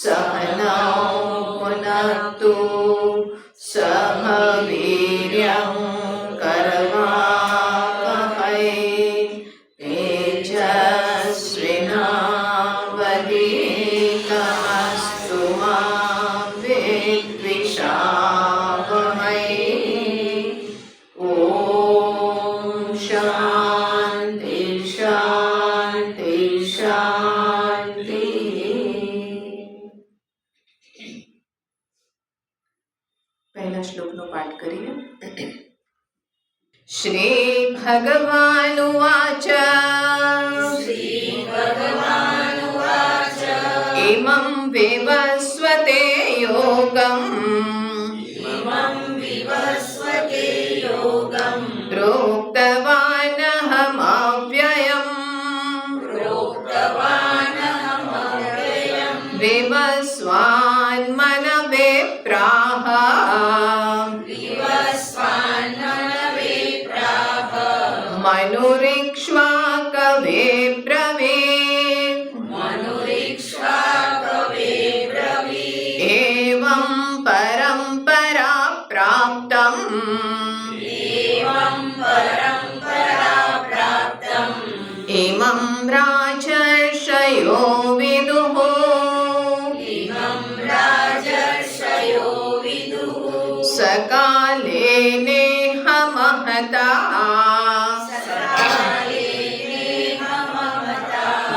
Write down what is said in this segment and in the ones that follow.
सहनौ पुनक्तु सह वीर्यं करवावहै तेजस्विनावधीतमस्तु मा विद्विषावहै। ॐ शान्ति शान्ति शान्ति। पहला श्लोकનો પાઠ કરીએ। श्री भगवानुवाच इमं विवस्वते योगम् प्रोक्तवानहमव्ययम् विवस्वान्मनवे प्राह मनुरिक्ष्वाकवे ब्रवीत् एवं परम्परा प्राप्तम् इमं राजर्षयो विदुः सकाले नेह महता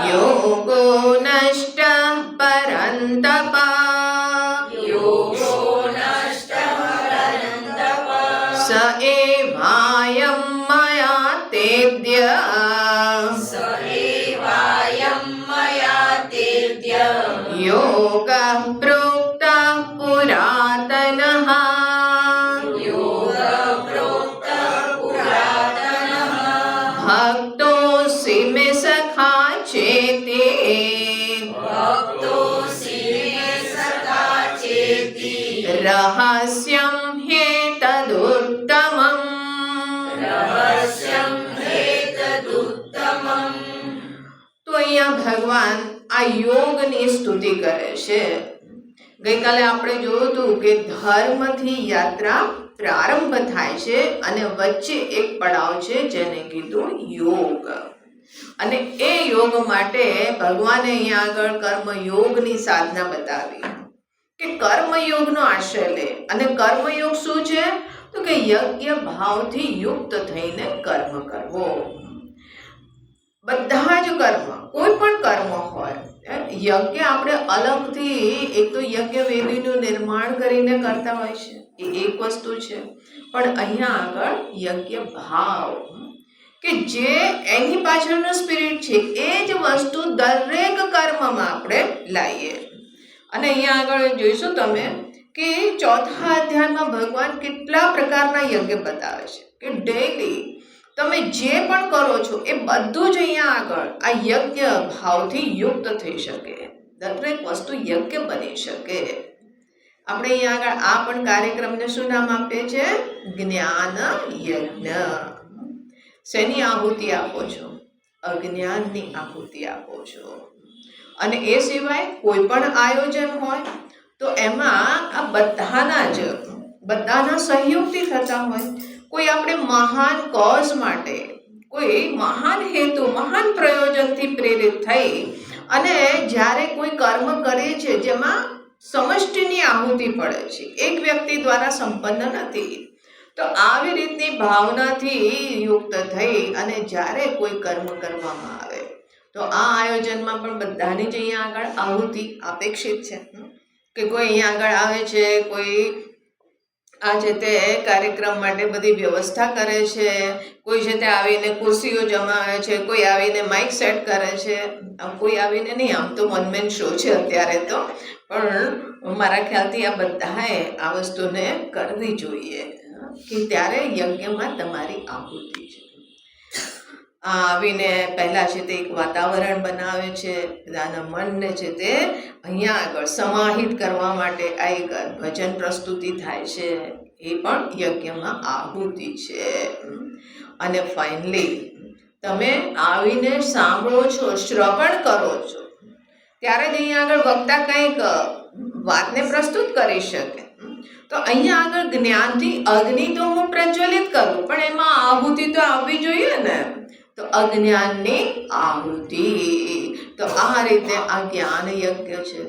योगो नष्टः परन्तप स एवायं मया तेद्य योगः प्रोक्तः पुरातनः भक्तोऽसि मे सखा चेति रहस्यं ह्येतदुत्तमम्। તો અહીંયા ભગવાન આ યોગની સ્તુતિ કરે છે। ગઈકાલે આપણે જોયું હતું કે ધર્મથી યાત્રા પ્રારંભ થાય છે અને વચ્ચે એક પડાવ છે જેને કીધું યોગ। અને એ યોગ માટે ભગવાને અહીંયા આગળ કર્મયોગની સાધના બતાવી કે કર્મયોગનો આશ્રય લે। અને કર્મયોગ શું છે? તો કે યજ્ઞ ભાવથી યુક્ત થઈને કર્મ કરવો। બધા જ કર્મ, કોઈ પણ કર્મ હોય, યજ્ઞ આપણે અલગથી એક તો યજ્ઞ વેદીનું નિર્માણ કરીને કરતા હોય છે, એ એક વસ્તુ છે। પણ અહીંયા આગળ યજ્ઞ ભાવ કે જે એની પાછળનું સ્પિરિટ છે એ જ વસ્તુ દરેક કર્મમાં આપણે લાવીએ। અને અહીંયા આગળ જોઈશું તમે કે ચોથા અધ્યાયમાં ભગવાન કેટલા પ્રકારના યજ્ઞ બતાવે છે કે ડેઈલી તમે જે પણ કરો છો એ બધું જ અહીંયા આગળ આ યજ્ઞ ભાવથી યુક્ત થઈ શકે, દરેક વસ્તુ યજ્ઞ બની શકે। આપણે અહીંયા આગળ આ પણ કાર્યક્રમને શું નામ આપીએ છીએ? જ્ઞાન યજ્ઞ। શેની આહુતિ આપો છો? અજ્ઞાનની આહુતિ આપો છો। અને એ સિવાય કોઈ પણ આયોજન હોય તો એમાં આ બધાના સહયોગથી થતા હોય। કોઈ આપણે મહાન કોઝ માટે, કોઈ મહાન હેતુ, મહાન પ્રયોજનથી પ્રેરિત થઈ અને જ્યારે કોઈ કર્મ કરીએ છીએ જેમાં સમષ્ટિની આહુતિ પડે છે, એક વ્યક્તિ દ્વારા સંપન્ન નથી, તો આવી રીતની ભાવનાથી યુક્ત થઈ અને જ્યારે કોઈ કર્મ કરવામાં આવે તો આ આયોજનમાં પણ બધાની જ અહીંયા આગળ આહુતિ અપેક્ષિત છે કે કોઈ અહીંયા આગળ આવે છે, કોઈ આ છે તે કાર્યક્રમ માટે બધી વ્યવસ્થા કરે છે, કોઈ છે તે આવીને ખુરશીઓ જમાવે છે, કોઈ આવીને માઇક સેટ કરે છે, કોઈ આવીને નહીં, આમ તો વન મેન શો છે અત્યારે તો, પણ મારા ખ્યાલથી આ બધાએ આ વસ્તુને કરવી જોઈએ કે ત્યારે યજ્ઞમાં તમારી આહુતિ છે। આવીને પહેલાં છે તે એક વાતાવરણ બનાવે છે, બધાના મનને છે તે અહીંયા આગળ સમાહિત કરવા માટે આ એક ભજન પ્રસ્તુતિ થાય છે, એ પણ યજ્ઞમાં આહુતિ છે। અને ફાઇનલી તમે આવીને સાંભળો છો, શ્રવણ કરો છો ત્યારે જ અહીંયા આગળ વક્તા કંઈક વાતને પ્રસ્તુત કરી શકે. તો અહીંયા આગળ જ્ઞાનથી અગ્નિ તો હું પ્રજ્વલિત કરું, પણ એમાં આહુતિ તો આવવી જોઈએ ને. તો અજ્ઞાનની આહુતિ. તો આ રીતે આ જ્ઞાન યજ્ઞ છે.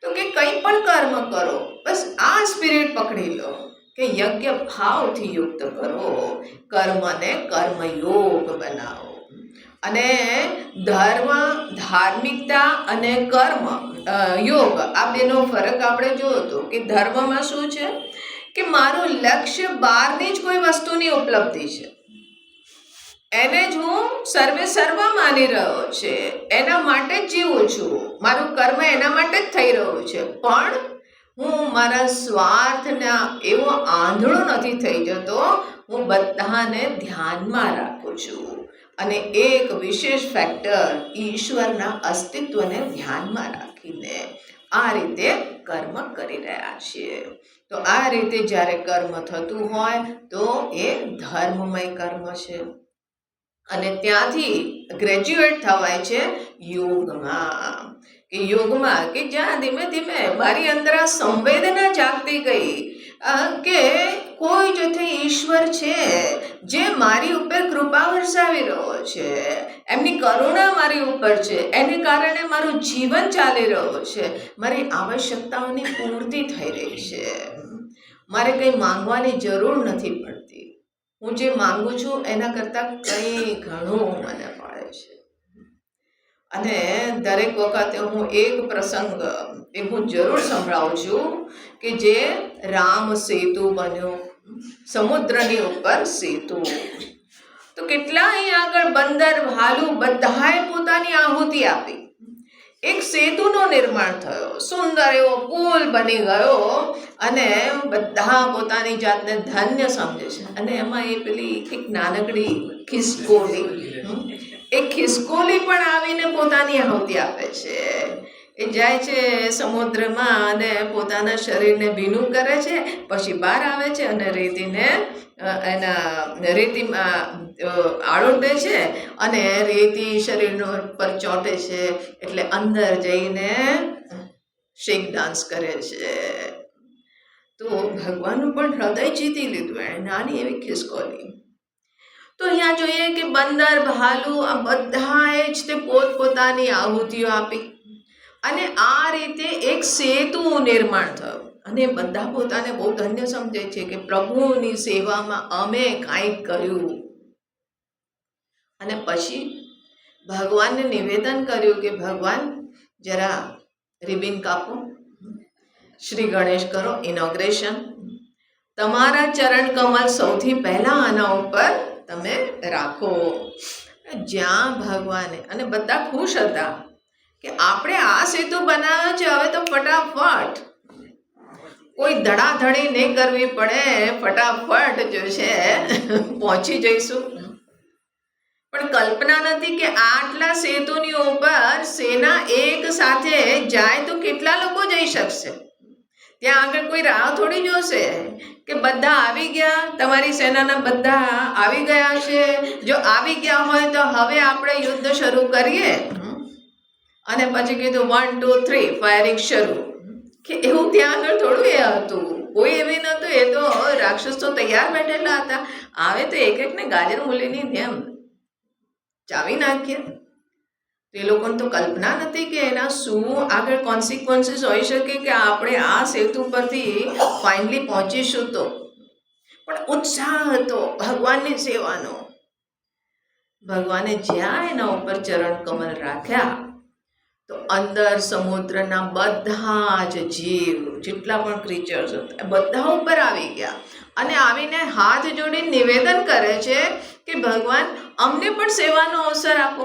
તો કે કંઈ પણ કર્મ કરો, બસ આ સ્પિરિટ પકડી લો કે યજ્ઞ ભાવથી યુક્ત કરો, કર્મને કર્મયોગ બનાવો. અને ધાર્મિકતા અને કર્મ યોગ આ બેનો ફરક આપણે જોયો હતો કે ધર્મમાં શું છે કે મારું લક્ષ્ય બહારની જ કોઈ વસ્તુની ઉપલબ્ધિ છે, એને જ હું સર્વ માની રહ્યો છે, એના માટે જ જીવું છું, મારું કર્મ એના માટે જ થઈ રહ્યું છે. પણ હું મારા સ્વાર્થના એવો આંધળો નથી થઈ જતો, હું બધાને ધ્યાનમાં રાખું છું અને એક વિશેષ ફેક્ટર ઈશ્વરના અસ્તિત્વને ધ્યાનમાં રાખીને આ રીતે કર્મ કરી રહ્યા છીએ. તો આ રીતે જ્યારે કર્મ થતું હોય તો એ ધર્મમય કર્મ છે. અને ત્યાંથી ગ્રેજ્યુએટ થવાય છે યોગમાં. કે યોગમાં કે જ્યાં ધીમે ધીમે મારી અંદર આ સંવેદના જાગતી ગઈ કે કોઈ જથે ઈશ્વર છે જે મારી ઉપર કૃપા વરસાવી રહ્યો છે, એમની કરુણા મારી ઉપર છે, એને કારણે મારું જીવન ચાલી રહ્યું છે, મારી આવશ્યકતાઓની પૂર્તિ થઈ રહી છે, મારે કંઈ માંગવાની જરૂર નથી પડતી, હું જે માંગુ છું એના કરતાં કંઈ ઘણું મને મળે છે. અને દરેક વખતે હું એક પ્રસંગ એ હું જરૂર સંભળાવું છું કે જે રામ સેતુ બન્યો, સમુદ્રની ઉપર સેતુ. તો કેટલા અહીં આગળ બંદર ભાલુ બધાએ પોતાની આહુતિ આપી, એક સેતુનું નિર્માણ થયો, સુંદર એવો પુલ બની ગયો અને બધા પોતાની જાતને ધન્ય સમજે છે. અને એમાં એ પેલી એક નાનકડી ખિસકોલી, એ ખિસકોલી પણ આવીને પોતાની આહુતિ આપે છે. એ જાય છે સમુદ્રમાં અને પોતાના શરીરને ભીનું કરે છે, પછી બહાર આવે છે અને રેતીમાં આળોટ દે છે અને રેતી શરીરનો પર ચોંટે છે, એટલે અંદર જઈને શેક ડાન્સ કરે છે. તો ભગવાનનું પણ હૃદય જીતી લીધું એણે, નાની એવી ખિસકોલી. તો અહીંયા જોઈએ કે બંદર ભાલુ આ બધાએ જ તે પોતપોતાની આહુતિઓ આપી અને આ રીતે એક સેતુ નિર્માણ થયું. અને બધા પોતાને બહુ ધન્ય સમજે છે કે પ્રભુની સેવામાં અમે કાંઈક કર્યું. અને પછી ભગવાનને નિવેદન કર્યું કે ભગવાન જરા રિબિન કાપો, શ્રી ગણેશ કરો ઇનોગ્રેશન, તમારા ચરણ કમલ સૌથી પહેલા આના ઉપર તમે રાખો. જ્યાં ભગવાને, અને બધા ખુશ હતા કે આપણે આ સેતુ બનાવ્યો છે, હવે તો ફટાફટ કોઈ ધડાધડી નહીં કરવી પડે, ફટાફટ જો છે પહોંચી જઈશું. પણ કલ્પના નથી કે આટલા સેતુની ઉપર સેના એક સાથે જાય તો કેટલા લોકો જઈ શકશે. ત્યાં આગળ કોઈ રાહ થોડી જોશે કે બધા આવી ગયા, તમારી સેનાના બધા આવી ગયા છે, જો આવી ગયા હોય તો હવે આપણે યુદ્ધ શરૂ કરીએ. અને પછી કીધું 1 2 3 ફાયરિંગ શરૂ. કે એવું ત્યાં આગળ થોડું એ હતું, કોઈ એવી નહોતું. એ તો રાક્ષસ તો તૈયાર બેઠેલા હતા, આવે તો એક એકને ગાજર મૂલીની જેમ ચાવી નાખીએ. એ લોકોને તો કલ્પના નથી કે એના શું આગળ કોન્સિક્વન્સીસ હોઈ શકે, કે આપણે આ સેતુ પરથી ફાઇનલી પહોંચીશું. તો પણ ઉત્સાહ હતો ભગવાનની સેવાનો. ભગવાને જ્યાં એના ઉપર ચરણ કમલ રાખ્યા તો અંદર સમુદ્રના બધા જ જીવ, જેટલા પણ ક્રિચર્સ હતા, બધા ઉપર આવી ગયા અને આવીને હાથ જોડીને નિવેદન કરે છે કે ભગવાન અમને પણ સેવાનો અવસર આપો.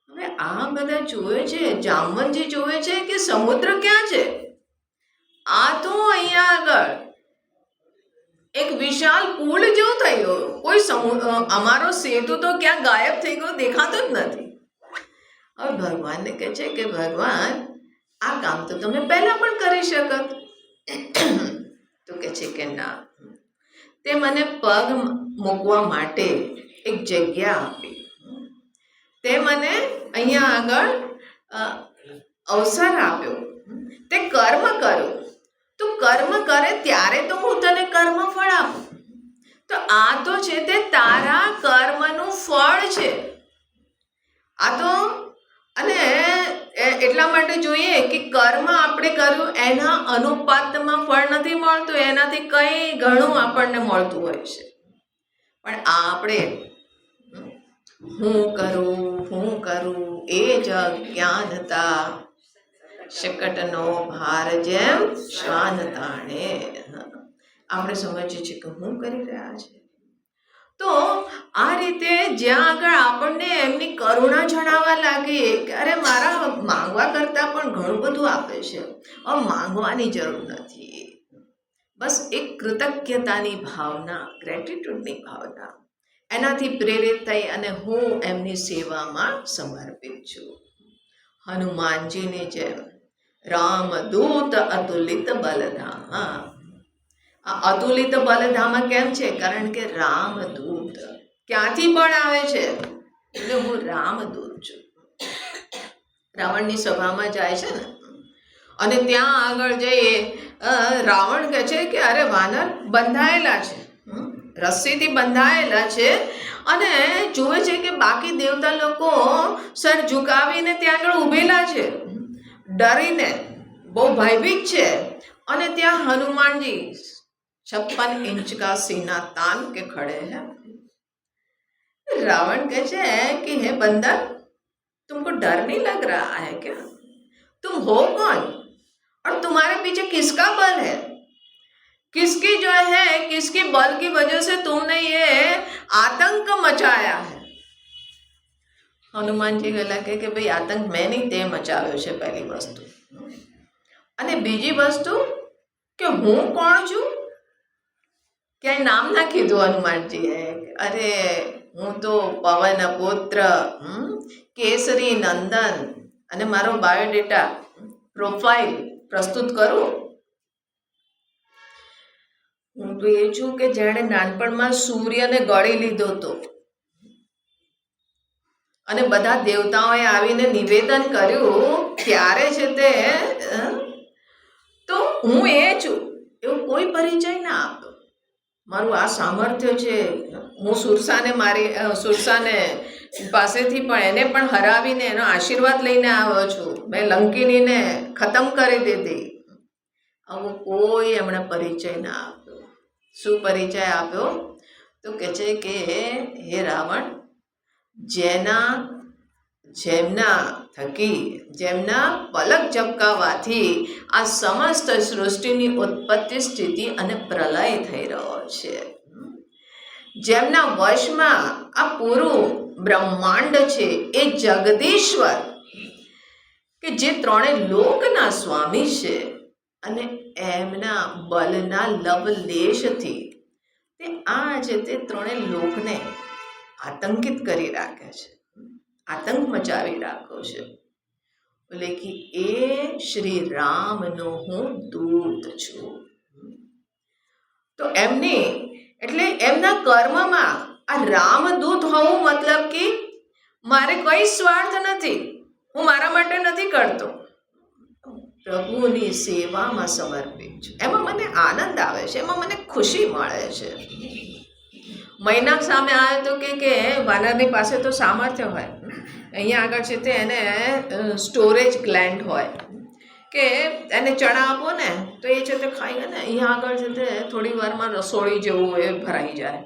હવે આ બધા જોવે છે, જામવંતજી જોવે છે કે સમુદ્ર ક્યાં છે. આ તો અહીંયા આગળ એક વિશાળ પુલ જેવો થઈ ગયો, કોઈ અમારો સેતુ તો ક્યાં ગાયબ થઈ ગયો, દેખાતો જ નથી. હવે ભગવાનને કહે છે કે ભગવાન આ કામ તો તમે પહેલા પણ કરી શકત. તો કહે છે કે ના, તે મને પગ મૂકવા માટે એક જગ્યા આપી, તે મને અહીંયા આગળ અ, અવસર આપ્યો, તે કર્મ કર્યું, તું કર્મ કરે ત્યારે તો હું તને કર્મ ફળ આપું. તો આ તો છે તે તારા કર્મનું ફળ છે. આ તો અને એટલા માટે જોઈએ કે કર્મ આપણે કર્યું એના અનુપાતમાં ફળ નથી મળતું, એનાથી કંઈ ઘણું આપણને મળતું હોય છે. પણ આપણે હું કરું એ જ અજ્ઞાનતા, શકટનો ભાર જેમ શ્વાન તાણે. આપણે સમજીએ છીએ કે હું કરી રહ્યા છે. તો આ રીતે જ્યાં આગળ આપણને એમની કરુણા જણાવવા લાગે કે અરે મારા માંગવા કરતાં પણ ઘણું બધું આપે છે, હવે માંગવાની જરૂર નથી, બસ એક કૃતજ્ઞતાની ભાવના, ગ્રેટિટ્યુડની ભાવના, એનાથી પ્રેરિત થઈ અને હું એમની સેવામાં સમર્પિત છું. હનુમાનજીની જેમ રામદૂત અતુલિત બલધામા. આ અતુલિત બલધામા કેમ છે? કારણ કે રામદૂત ક્યાંથી પણ આવે છે, એટલે હું રામદૂત છું. રાવણની સભામાં જાય છે ને, અને ત્યાં આગળ જઈએ રાવણ કહે છે કે અરે વાનર બંધાયેલા છે, રસ્સીથી બંધાયેલા છે, અને જુએ છે કે બાકી દેવતા લોકો સર ઝુકાવીને ત્યાં આગળ ઊભેલા છે, ડરીને બહુ ભયભીત છે. અને ત્યાં હનુમાનજી 56 इंच का सीना तान के खड़े हैं. रावण कहते हैं कि हे बंदर, तुमको डर नहीं लग रहा है क्या? तुम हो कौन और तुम्हारे पीछे किसका बल है? किसकी जो है किसकी बल की वजह से तुमने ये आतंक मचाया है? હનુમાનજી ગયેલા કે ભાઈ આતંક મેં નહીં, તે મચાવ્યો છે પહેલી વસ્તુ. અને બીજી વસ્તુ કે હું કોણ છું, ક્યાંય નામ ના કીધું હનુમાનજીએ. અરે હું તો પવન પુત્ર, કેસરી નંદન. અને મારો બાયોડેટા, પ્રોફાઇલ પ્રસ્તુત કરું. હું તો એ છું કે જેણે નાનપણમાં સૂર્યને ગળી લીધો હતો, અને બધા દેવતાઓએ આવીને નિવેદન કર્યું ત્યારે છે તે, તો હું એ છું એવું કોઈ પરિચય ના આપતો. મારું આ સામર્થ્ય છે, હું સુરસાને પાસેથી પણ એને પણ હરાવીને એનો આશીર્વાદ લઈને આવ્યો છું, મેં લંકિનીને ખતમ કરી દીધી. આવો કોઈ એમણે પરિચય ના આપ્યો. શું પરિચય આપ્યો? તો કહે છે કે હે રાવણ, જેમના પલક ઝબકાવવાથી આ સમસ્ત સૃષ્ટિની ઉત્પત્તિ, સ્થિતિ અને પ્રલય થઈ રહ્યો છે, જેમના વશમાં આ પૂરું બ્રહ્માંડ છે, એ જગદીશ્વર કે જે ત્રણેય લોકના સ્વામી છે, અને એમના બલના લવલેશથી તે આ છે તે ત્રણેય લોકને આતંકિત કરી રાખે છે, આતંક મચાવી રાખ્યો છે. એટલે કે એ શ્રી રામનો હું દૂત છું. તો એમના કર્મમાં આ રામદૂત હોવું મતલબ કે મારે કોઈ સ્વાર્થ નથી, હું મારા માટે નથી કરતો, પ્રભુની સેવામાં સમર્પિત છું. એમાં મને આનંદ આવે છે, એમાં મને ખુશી મળે છે. મૈનાક સામે આવે તો કે વાનરની પાસે તો સામર્થ્ય હોય, અહીંયા આગળ છે તે એને સ્ટોરેજ ગ્લેન્ડ હોય, કે એને ચણા આપો ને તો એ છે તે ખાઈ ને અહીંયા આગળ છે તે થોડી વારમાં રસોડી જેવું એ ભરાઈ જાય,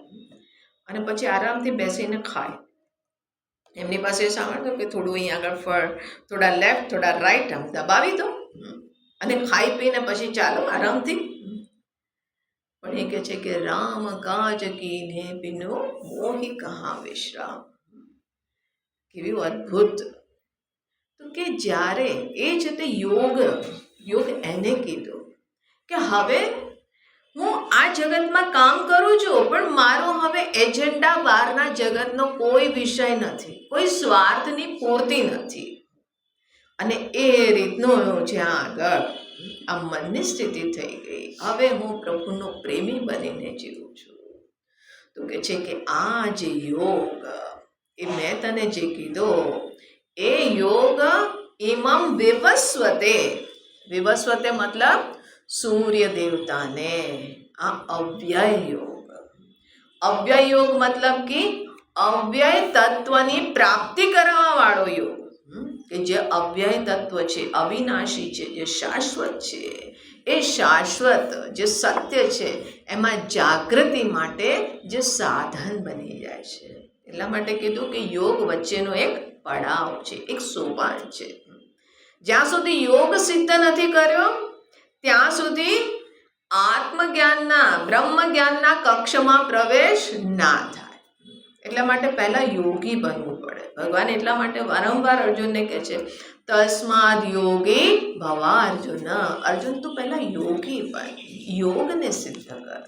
અને પછી આરામથી બેસીને ખાય. એમની પાસે સાંભળતો કે થોડું અહીંયા આગળ ફળ, થોડા લેફ્ટ થોડા રાઈટ આમ દબાવી દો, અને ખાઈ પીને પછી ચાલો આરામથી. પણ એ કહે છે કે રામ કાજ કીને બિનો મોહી કહા વિશ્રામ. કેવું અદ્ભુત! તો કે જ્યારે એ છે તે યોગ એને કીધું કે હવે હું આ જગતમાં કામ કરું છું, પણ મારો હવે એજન્ડા બહારના જગતનો કોઈ વિષય નથી, કોઈ સ્વાર્થની પૂર્તિ નથી. અને એ રીતનું જ્યાં આગળ આ મનની સ્થિતિ થઈ ગઈ, હવે હું પ્રભુનો પ્રેમી બનીને જીવું છું. તો કે છે કે આ જે યોગ, એ મેં તને જે કીધો એ યોગ ઇમમ વિવસ્વતે, વિવસ્વતે મતલબ સૂર્ય દેવતાને, આ અવ્યય યોગ. અવ્યય યોગ મતલબ કે અવ્યય તત્વની પ્રાપ્તિ કરવા વાળો યોગ, કે જે અવ્યય તત્વ છે, અવિનાશી છે, જે શાશ્વત છે, એ શાશ્વત જે સત્ય છે એમાં જાગૃતિ માટે જે સાધન બની જાય છે. એટલા માટે કીધું કે યોગ વચ્ચેનો એક પડાવ છે, એક સોપાન છે. જ્યાં સુધી યોગ સિદ્ધ નથી કર્યો ત્યાં સુધી આત્મજ્ઞાનના, બ્રહ્મ જ્ઞાનના કક્ષમાં પ્રવેશ ના થાય. એટલા માટે પહેલા યોગી બનવું પડે. ભગવાન એટલા માટે વારંવાર અર્જુનને કહે છે, તસ્માદ યોગી ભવા અર્જુન. અર્જુન તું પહેલા યોગી બન, યોગને સિદ્ધ કર,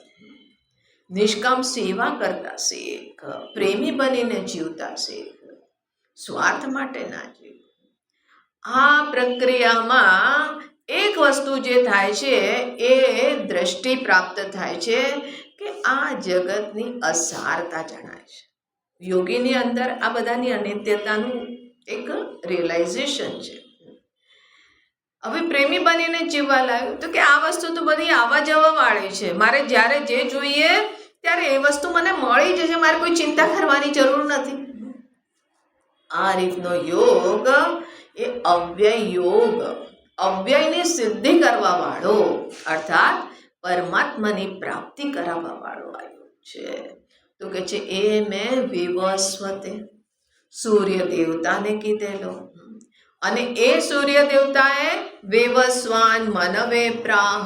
નિષ્કામ સેવા કરતા શીખ, પ્રેમી બનીને જીવતા શીખ, સ્વાર્થ માટે ના જીવ. આ પ્રક્રિયામાં એક વસ્તુ જે થાય છે એ દ્રષ્ટિ પ્રાપ્ત થાય છે કે આ જગતની અસારતા જણાય છે. યોગીની અંદર આ બધાની અનિત્યતાનું એક રિયલાઇઝેશન છે. હવે પ્રેમી બનીને જીવવા લાગ્યો તો કે આ વસ્તુ તો બધી આવવા જવા વાળી છે, મારે જ્યારે જે જોઈએ ત્યારે એ વસ્તુ મને મળી જશે, મારે કોઈ ચિંતા કરવાની જરૂર નથી. આ રીતનો યોગ એ અવ્યય યોગ, અવ્યયની સિદ્ધિ કરવા વાળો, અર્થાત પરમાત્માની પ્રાપ્તિ કરાવવા વાળો આ યોગ છે. તો કે છે એ મેં વિવસ્વતે, સૂર્ય દેવતાને કીધેલો, અને એ સૂર્ય દેવતાએ વિવસ્વાન મનવે પ્રાહ,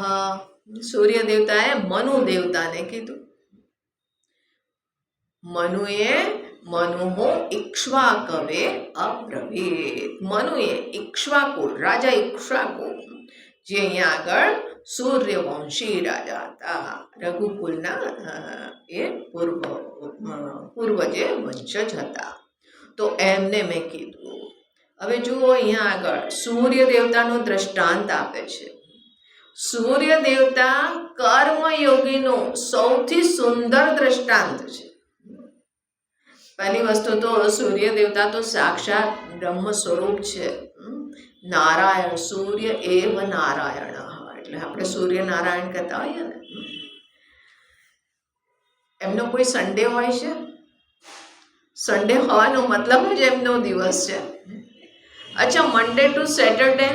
સૂર્ય દેવતાએ મનુ દેવતાને કીધું. મનુએ મનુહો ઇક્ષ્વાકવે અબ્રવીત, મનુએ ઇક્ષ્વાકુ, રાજા ઇક્ષ્વાકુ, જે અહીંયા આગળ સૂર્યવંશી રાજા હતા, રઘુકુલના એ પૂર્વ જે વંશજ હતા, તો એમને મેં કીધું. હવે જુઓ અહીંયા આગળ સૂર્ય દેવતાનો દ્રષ્ટાંત આપે છે. સૂર્ય દેવતા કર્મયોગીનું સૌથી સુંદર દ્રષ્ટાંત છે. પહેલી વસ્તુ તો સૂર્ય દેવતા તો સાક્ષાત બ્રહ્મ સ્વરૂપ છે, નારાયણ, સૂર્ય એવ નારાયણ, એટલે આપણે સૂર્ય નારાયણ કહેતા હોઈએ ને. એમનો કોઈ સન્ડે હોય છે? સન્ડે હોવાનો મતલબ જ એમનો દિવસ છે. અચ્છા, મંડે ટુ સેટરડે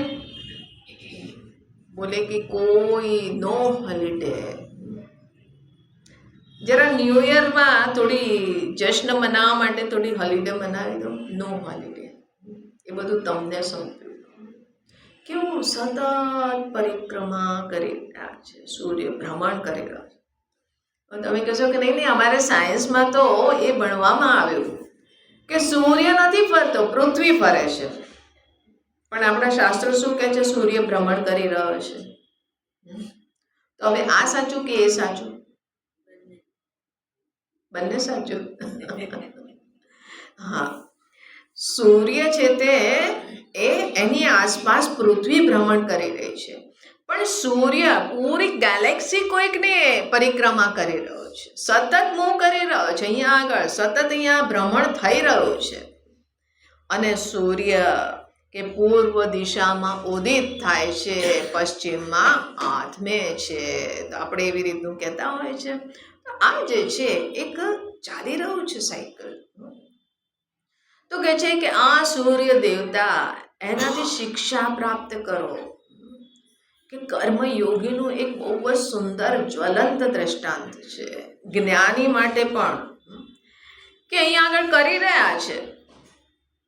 બોલે કે કોઈ નો હોલિડે. જરા ન્યૂ યરમાં થોડી જશ્ન મનાવવા માટે થોડી હોલિડે મનાવી દો, નો હોલિડે. એ બધું તમને સોંપ્યું. કેવું સતત પરિક્રમા કરી રહ્યા છે, સૂર્ય ભ્રમણ કરી રહ્યા છે. તમે કહેશો કે નહીં નહીં, અમારે સાયન્સમાં તો એ ભણવામાં આવ્યું કે સૂર્ય નથી ફરતો, પૃથ્વી ફરે છે. પણ આપણા શાસ્ત્રો શું કહે છે? સૂર્ય ભ્રમણ કરી રહ્યો છે. તો હવે આ સાચું કે એ સાચું? બંને સાચું. હા, સૂર્ય છે તે એની આસપાસ પૃથ્વી ભ્રમણ કરી રહી છે, પણ સૂર્ય પૂરી ગેલેક્સી કોઈકને પરિક્રમા કરી રહ્યો છે, સતત મૂવ કરી રહ્યો છે. અહીંયા આગળ સતત અહીંયા ભ્રમણ થઈ રહ્યું છે. અને સૂર્ય કે પૂર્વ દિશામાં ઉદિત થાય છે, પશ્ચિમમાં આથમે છે. તો આપણે એવી રીતનું કહેતા હોય છે. આ જે છે એક ચાલી રહ્યું છે સાયકલ. તો કહે છે કે આ સૂર્ય દેવતા, એનાથી શિક્ષા પ્રાપ્ત કરો. કે કર્મયોગીનું એક બહુ જ સુંદર જ્વલંત દ્રષ્ટાંત છે જ્ઞાની માટે પણ, કે અહીંયા આગળ કરી રહ્યા છે,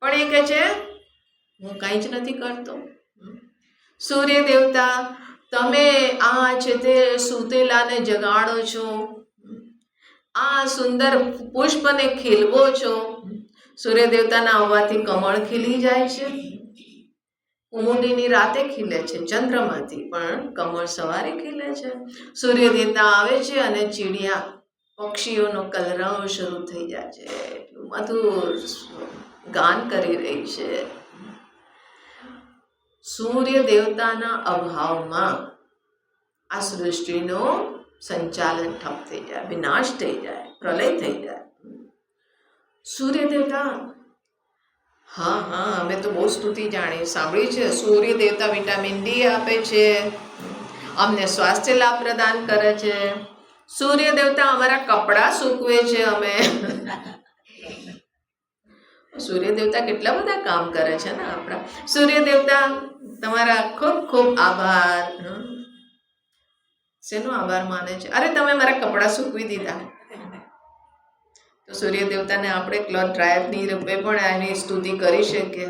પણ એ કહે છે હું કંઈ જ નથી કરતો. સૂર્ય દેવતા, તમે આ છે તે સૂતેલાને જગાડો છો, આ સુંદર પુષ્પને ખીલવો છો. સૂર્ય દેવતાના આવવાથી કમળ ખીલી જાય છે. કુમુદીની રાતે ખીલે છે ચંદ્રમાંથી, પણ કમળ સવારે ખીલે છે. સૂર્ય દેવતા આવે છે અને ચીડિયા પક્ષીઓનો કલરવ શરૂ થઈ જાય છે. એટલું મધુર ગાન કરી રહી છે. સૂર્ય દેવતાના અભાવમાં આ સૃષ્ટિનું સંચાલન ઠપ થઈ જાય, વિનાશ થઈ જાય, પ્રલય થઈ જાય. સૂર્ય દેવતા હા હા, અમે તો બહુ સ્તુતિ જાણી સાંભળી છે. સૂર્ય દેવતા વિટામિન ડી આપે છે, અમને સ્વાસ્થ્ય લાભ પ્રદાન કરે છે. સૂર્ય દેવતા અમારા કપડાં સૂકવે છે. અમે સૂર્ય દેવતા કેટલા બધા કામ કરે છે ને આપણા. સૂર્ય દેવતા તમારા ખૂબ ખૂબ આભાર. શેનો આભાર માને છે? અરે તમે મારા કપડાં સૂકવી દીધા. તો સૂર્ય દેવતાને આપણે ક્લોથ ડ્રાયરની રૂપે પણ એની સ્તુતિ કરી શકીએ.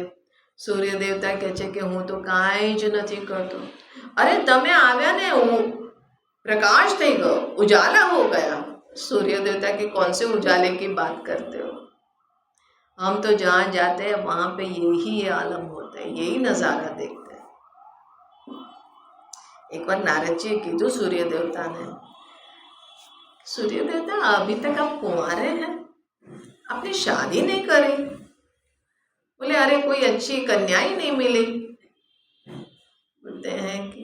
સૂર્ય દેવતા કહે છે કે હું તો કાંઈ જ નથી કરતો. અરે તમે આવ્યા ને, હું प्रकाश થઈ ગયો, उजाला हो गया. सूर्य देवता के कौन से उजाले की बात करते हो? हम तो जहाँ जाते हैं वहाँ पे यही आलम होता है, यही नज़ारा देखते हैं. एक बार नारद जी कीधु सूर्य देवता ने, सूर्य देवता अभी तक आप कुंवारे हैं, आपने शादी नहीं करी. बोले अरे कोई अच्छी कन्या ही नहीं मिली. बोलते हैं कि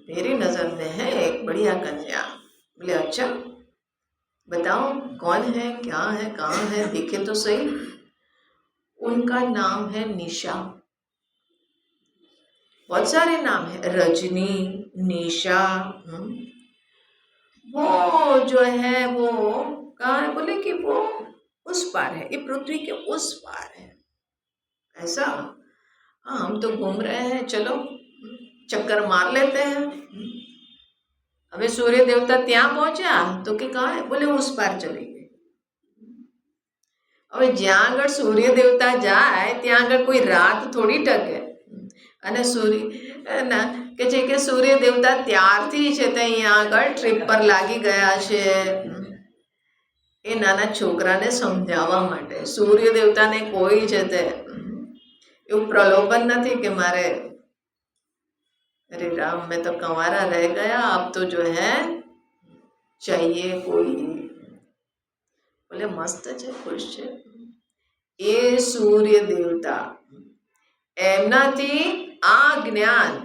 मेरी नजर में है एक बढ़िया कन्या. बोले अच्छा बताओ कौन है, क्या है, कहाँ है, देखे तो सही. उनका नाम है निशा. बहुत सारे नाम है, रजनी, निशा. वो जो है वो कहाँ है? बोले कि वो उस पार है, ये पृथ्वी के उस पार है. ऐसा? हाँ, हम तो घूम रहे हैं, चलो चक्कर मार लेते हैं. હવે સૂર્ય દેવતા ત્યાં પહોંચ્યા તો કે કहाँ है? બોલે उस पार चली गई. હવે જ્યાં આગળ સૂર્ય દેવતા જાય ત્યાં આગળ કોઈ રાત થોડી ટકે. અને કે છે કે સૂર્ય દેવતા ત્યારથી છે તે અહીંયા આગળ ટ્રીપ પર લાગી ગયા છે એ નાના છોકરાને સમજાવવા માટે. સૂર્ય દેવતાને કોઈ છે તે એવું પ્રલોભન નથી કે મારે अरे राम मैं तो कंवारा रह गया, अब तो जो है चाहिए कोई. बोले मस्त છે, ખુશ છે. એ સૂર્ય દેવતા એમનાથી આ જ્ઞાન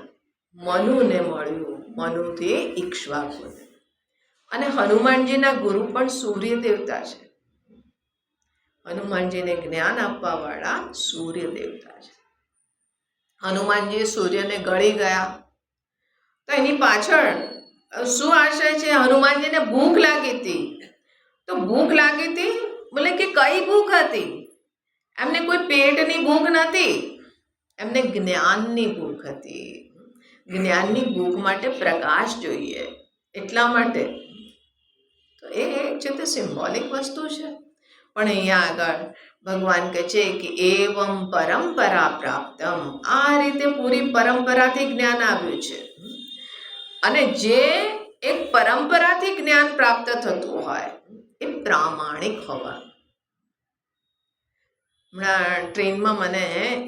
મનુને મળ્યું, મનુથી ઈક્ષ્વાકુને. અને હનુમાનજીના ગુરુ પણ સૂર્ય દેવતા છે. હનુમાનજીને જ્ઞાન આપવાવાળા સૂર્ય દેવતા છે. હનુમાનજી સૂર્યને ગળી ગયા તો એની પાછળ શું આશય છે? હનુમાનજીને ભૂખ લાગી હતી. તો ભૂખ લાગી હતી, બોલે કે કઈ ભૂખ હતી? એમને કોઈ પેટની ભૂખ નથી, એમને જ્ઞાનની ભૂખ હતી. જ્ઞાનની ભૂખ માટે પ્રકાશ જોઈએ, એટલા માટે. તો એ છે તે સિમ્બોલિક વસ્તુ છે. પણ અહીંયા આગળ ભગવાન કહે છે કે એવમ પરંપરા પ્રાપ્તમ. આ રીતે પૂરી પરંપરાથી જ્ઞાન આવ્યું છે. અને જે એક પરંપરાથી જ્ઞાન પ્રાપ્ત થતું હોય એ પ્રામાણિક હોવાનું. હમણાં ટ્રેનમાં મને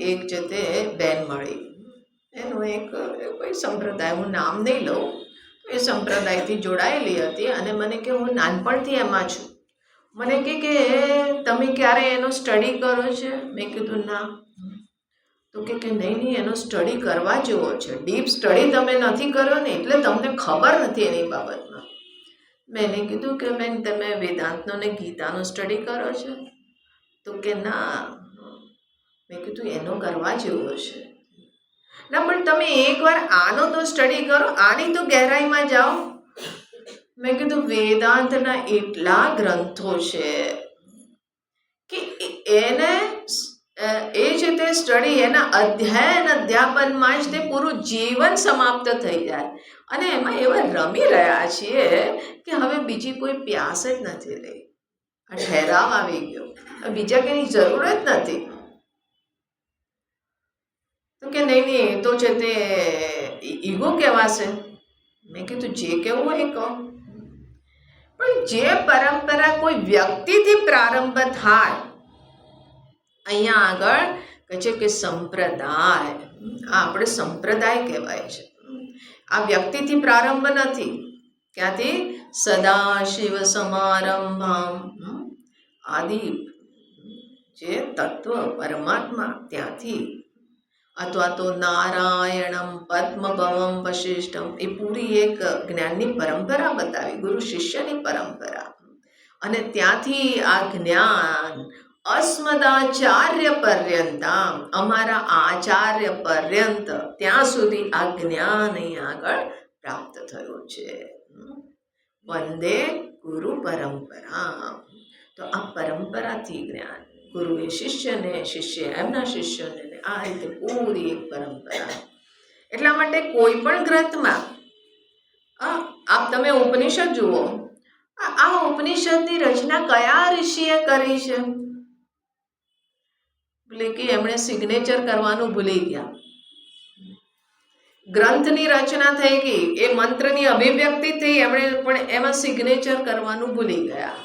એક છે તે બેન મળી. એનું એક કોઈ સંપ્રદાય, હું નામ નહીં લઉં, એ સંપ્રદાયથી જોડાયેલી હતી. અને મને કે હું નાનપણથી એમાં છું. મને કે તમે ક્યારે એનો સ્ટડી કરો છે? મેં કીધું ના. તો કે નહીં, એનો સ્ટડી કરવા જેવો છે. ડીપ સ્ટડી તમે નથી કર્યો ને એટલે તમને ખબર નથી એની બાબતમાં. મેં એને કીધું કે બેન તમે વેદાંતનો ને ગીતાનો સ્ટડી કરો છો? તો કે ના. મેં કીધું એનો કરવા જેવો છે. ના પણ તમે એકવાર આનો તો સ્ટડી કરો, આની તો ગહેરાઈમાં જાઓ. મેં કીધું વેદાંતના એટલા ગ્રંથો છે કે એને એ છે તે સ્ટડી, એના અધ્યયન અધ્યાપનમાં જ તે પૂરું જીવન સમાપ્ત થઈ જાય. અને એમાં એવા રમી રહ્યા છીએ કે હવે બીજી કોઈ પ્યાસ જ નથી રહી. આ ઠહેરાવ આવી ગયો, બીજા કંઈની જરૂર જ નથી. તો કે નહીં, તો છે તે ઈગો કહેવાશે. મેં કીધું જે કહેવું હોય એ કહો. પણ જે પરંપરા કોઈ વ્યક્તિથી પ્રારંભ થાય, અહીંયા આગળ કહે છે કે સંપ્રદાય, આ આપણે સંપ્રદાય કહેવાય છે. આ વ્યક્તિથી પ્રારંભ નથી. ક્યાંથી? સદાશિવ સમારંભમ, આદિ જે તત્વ પરમાત્મા ત્યાંથી, અથવા તો નારાયણમ પદ્મભવમ વશિષ્ઠમ, એ પૂરી એક જ્ઞાનની પરંપરા બતાવી, ગુરુ શિષ્યની પરંપરા. અને ત્યાંથી આ જ્ઞાન અસ્મદાચાર્ય પર્યંતમ, અમારા આચાર્ય પર્યંત ત્યાં સુધી આ જ્ઞાન અહીં આગળ પ્રાપ્ત થયું છે. વંદે ગુરુ પરંપરા. તો આ પરંપરાથી જ્ઞાન, ગુરુએ શિષ્યને, શિષ્ય એમના શિષ્યને, આ રીતે પૂરી એક પરંપરા. એટલા માટે કોઈ પણ ગ્રંથમાં આપ તમે ઉપનિષદ જુઓ, આ ઉપનિષદની રચના કયા ઋષિએ કરી છે? એટલે કે એમણે સિગ્નેચર કરવાનું ભૂલી ગયા. ગ્રંથની રચના થઈ ગઈ, એ મંત્રની અભિવ્યક્તિ થઈ, એમણે પણ એમાં સિગ્નેચર કરવાનું ભૂલી ગયા.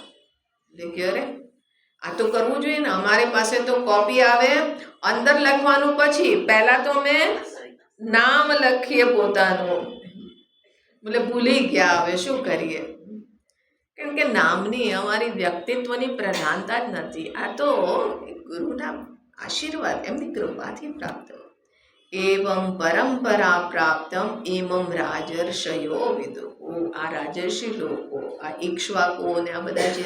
એટલે કે અરે આ તો કરવું જોઈએ ને, અમારી પાસે તો કોપી આવે, અંદર લખવાનું, પછી પહેલા તો મેં નામ લખીએ પોતાનું. બોલે ભૂલી ગયા, હવે શું કરીએ? કારણ કે નામની અમારી વ્યક્તિત્વની પ્રધાનતા જ નથી. આ તો ગુરુના આશીર્વાદ, એમની કૃપાથી પ્રાપ્ત. એવં પરંપરા પ્રાપ્તમ ઇમમ રાજર્ષયો વિદુહુ. આ રાજર્ષિ લોકો, આ ઇક્ષ્વાકુ ને આ બધા જે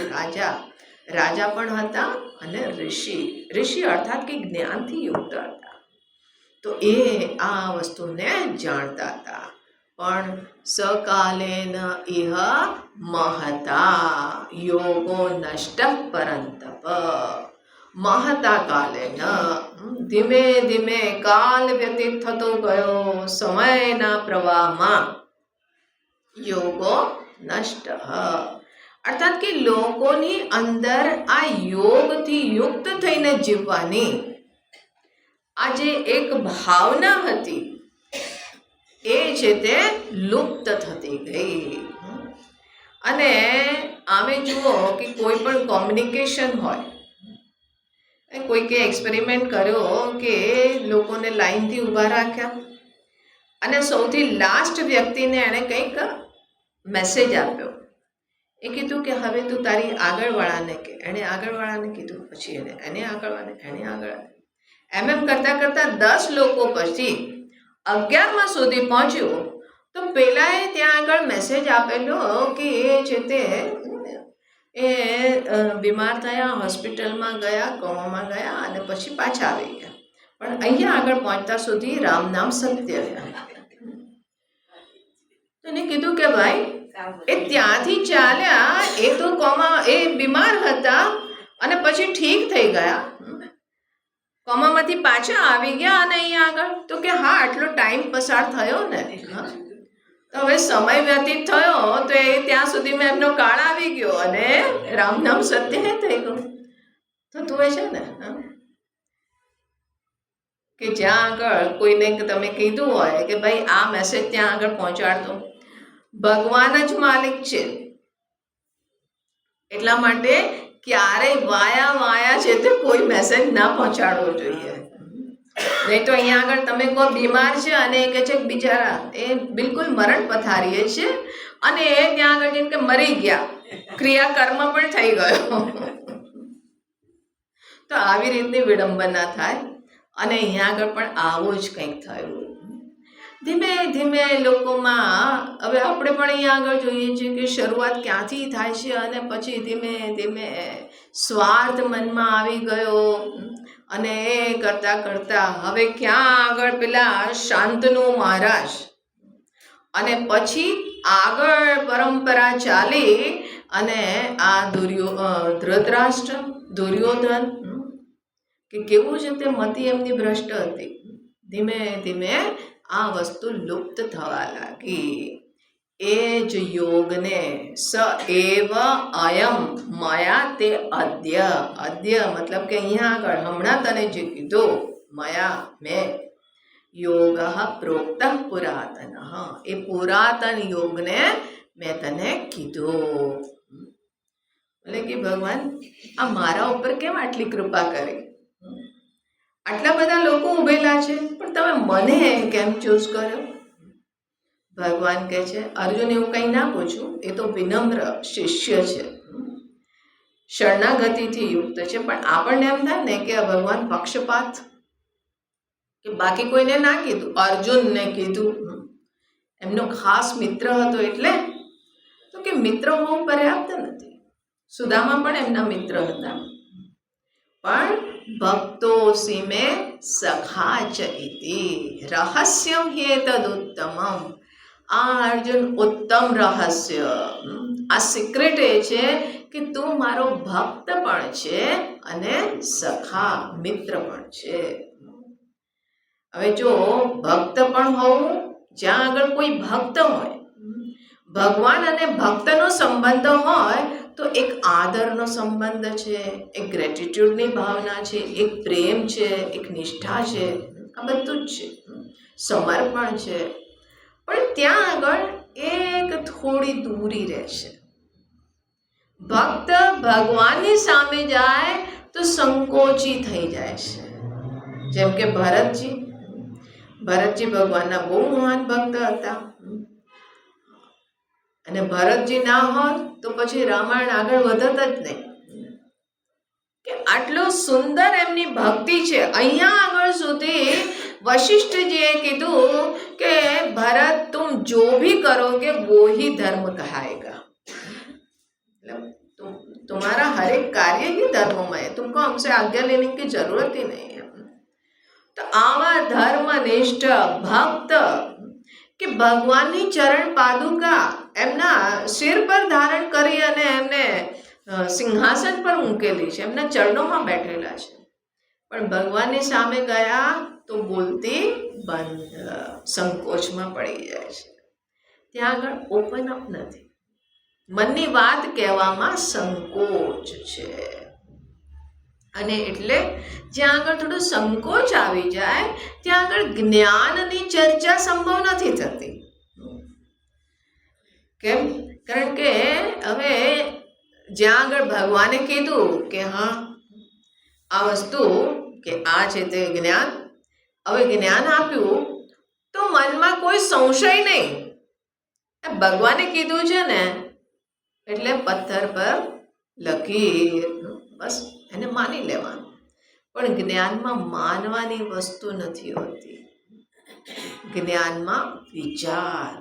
રાજા પણ હતા અને ઋષિ અર્થાત કે જ્ઞાનથી યુક્ત હતા. તો એ આ વસ્તુને જાણતા હતા. પણ સકાલેન ઇહ મહતા યોગો નષ્ટ પરંતપ. મહતા કાલેન, ધીમે ધીમે કાલ વ્યતીત થતો ગયો, સમયના પ્રવાહમાં યોગો નષ્ટ, અર્થાત કે લોકોની અંદર આ યોગથી યુક્ત થઈને જીવવાની આ જે એક ભાવના હતી એ છે તે લુપ્ત થતી ગઈ. અને આમે જુઓ કે કોઈ પણ કોમ્યુનિકેશન હોય, કોઈકે એક્સપેરિમેન્ટ કર્યો કે લોકોને લાઈનથી ઊભા રાખ્યા અને સૌથી લાસ્ટ વ્યક્તિને એણે કંઈક મેસેજ આપ્યો. એ કીધું કે હવે તું તારી આગળવાળાને કે, એણે આગળવાળાને કીધું, પછી એને આગળ એમ કરતાં કરતાં 10 લોકો પછી 11મા સુધી પહોંચ્યો. તો પેલાએ ત્યાં આગળ મેસેજ આપેલો કે એ છે તે બીમાર થયા, હોસ્પિટલમાં ગયા, કોમામાં ગયા અને પછી પાછા આવી ગયા. પણ અહીંયા આગળ પહોંચતા સુધી રામ નામ સત્ય રહ્યા. તો એને કીધું કે ભાઈ એ ત્યાંથી ચાલ્યા, એ તો એ બીમાર હતા અને પછી ઠીક થઈ ગયા, કોમામાંથી પાછા આવી ગયા અને અહીંયા આગળ. તો કે હા, આટલો ટાઈમ પસાર થયો ને, તો હવે સમય વ્યતીત થયો, તો એ ત્યાં સુધીમાં એમનો કાળ આવી ગયો અને રામ નામ સત્ય થઈ ગયું. તો તું છે ને કે જ્યાં આગળ કોઈને તમે કીધું હોય કે ભાઈ આ મેસેજ ત્યાં આગળ પહોંચાડતો, ભગવાન જ માલિક છે. એટલા માટે ક્યારેય વાયા છે તે કોઈ મેસેજ ના પહોંચાડવો જોઈએ. નહીં તો અહીંયા આગળ તમે કહો બીમાર છે અને એ કહે છે કે બિચારા એ બિલકુલ મરણ પથારીએ છે અને એ ત્યાં આગળ જેમ કે મરી ગયા, ક્રિયાકર્મ પણ થઈ ગયો. તો આવી રીતની વિડંબના થાય અને અહીંયા આગળ પણ આવું જ કંઈક થયું. ધીમે ધીમે લોકોમાં, હવે આપણે પણ અહીંયા આગળ જોઈએ છીએ કે શરૂઆત ક્યાંથી થાય છે અને પછી ધીમે ધીમે સ્વાર્થ મનમાં આવી ગયો અને એ કરતાં કરતાં હવે ક્યાં આગળ પેલા શાંતનુ મહારાજ અને પછી આગળ પરંપરા ચાલી અને આ ધૃતરાષ્ટ્ર, દુર્યોધન કે કેવું છે તે મતિ એમની ભ્રષ્ટ હતી. ધીમે ધીમે આ વસ્તુ લુપ્ત થવા લાગી. એ જ યોગને સ એવ અયમ મયા તે અદ્ય મતલબ કે અહીંયા આગળ હમણાં તને જે કીધું મયા મેં યોગ પ્રોક્ત પુરાતન, એ પુરાતન યોગને મેં તને કીધું. એટલે કે ભગવાન આ મારા ઉપર કેમ આટલી કૃપા કરી? આટલા બધા લોકો ઉભેલા છે પણ તમે મને કેમ ચૂઝ કર્યો? ભગવાન કહે છે અર્જુન એવું કંઈ ના પૂછું, એ તો વિનમ્ર શિષ્ય છે, શરણાગતિથી યુક્ત છે. પણ આપણને એમ થાય ને કે ભગવાન પક્ષપાત, કે બાકી કોઈને ના કીધું, અર્જુનને કીધું, એમનો ખાસ મિત્ર હતો એટલે. તો કે મિત્ર હોવું પર્યાપ્ત નથી. સુદામા પણ એમના મિત્ર હતા. પણ ભક્તોસી મે સખા ચ ઇતિ રહસ્યમ હેતદુત્તમમ. આ અર્જુન ઉત્તમ રહસ્ય, આ સિક્રેટ એ છે કે તું મારો ભક્ત પણ છે અને સખા મિત્ર પણ છે. હવે જો ભક્ત પણ હોવું, જ્યાં આગળ કોઈ ભક્ત હોય, ભગવાન અને ભક્તનો સંબંધ હોય તો એક આદરનો સંબંધ છે, એક ગ્રેટિટ્યુડની ભાવના છે, એક પ્રેમ છે, એક નિષ્ઠા છે, આ બધું જ છે, સમર્પણ છે. પણ ત્યાં આગળ એક થોડી દૂરી રહેશે. ભક્ત ભગવાનની સામે જાય તો સંકોચી થઈ જાય છે. જેમ કે ભરતજી ભગવાનના બહુ મહાન ભક્ત હતા, અને ભરતજી ના હોત તો પછી રામાયણ આગળ વધત જ નહીં. કે આટલું સુંદર એમની ભક્તિ છે. અહીંયા આગળ સુધી વશિષ્ઠજીએ કીધું કે ભરત તુમ જો ભી કરોગે वो ही धर्म कहाएगा. तुम्हारा हर एक कार्य ही धर्ममय है, तुमको हमसे आज्ञा लेने की जरूरत ही नहीं है. તો આવા ધર્મનિષ્ઠ ભક્ત કે ભગવાનની ચરણ પાદુકા એમના શિર પર ધારણ કરી અને એમને સિંહાસન પર મૂકેલી છે, એમના ચરણોમાં બેઠેલા છે, પણ ભગવાનની સામે ગયા તો બોલતી બંધ, સંકોચમાં પડી જાય છે. ત્યાં આગળ ઓપન અપ નથી, મનની વાત કહેવામાં સંકોચ છે. અને એટલે જ્યાં આગળ થોડો સંકોચ આવી જાય ત્યાં આગળ જ્ઞાનની ચર્ચા સંભવ નથી થતી. કેમ? કારણ કે હવે જ્યાં આગળ ભગવાને કીધું કે હા આ વસ્તુ કે આ છે તે જ્ઞાન, હવે જ્ઞાન આપ્યું તો મનમાં કોઈ સંશય નહીં. ભગવાને કીધું છે ને એટલે પથ્થર પર લકીર, બસ એને માની લેવાનું. પણ જ્ઞાનમાં માનવાની વસ્તુ નથી હોતી. જ્ઞાનમાં વિચાર,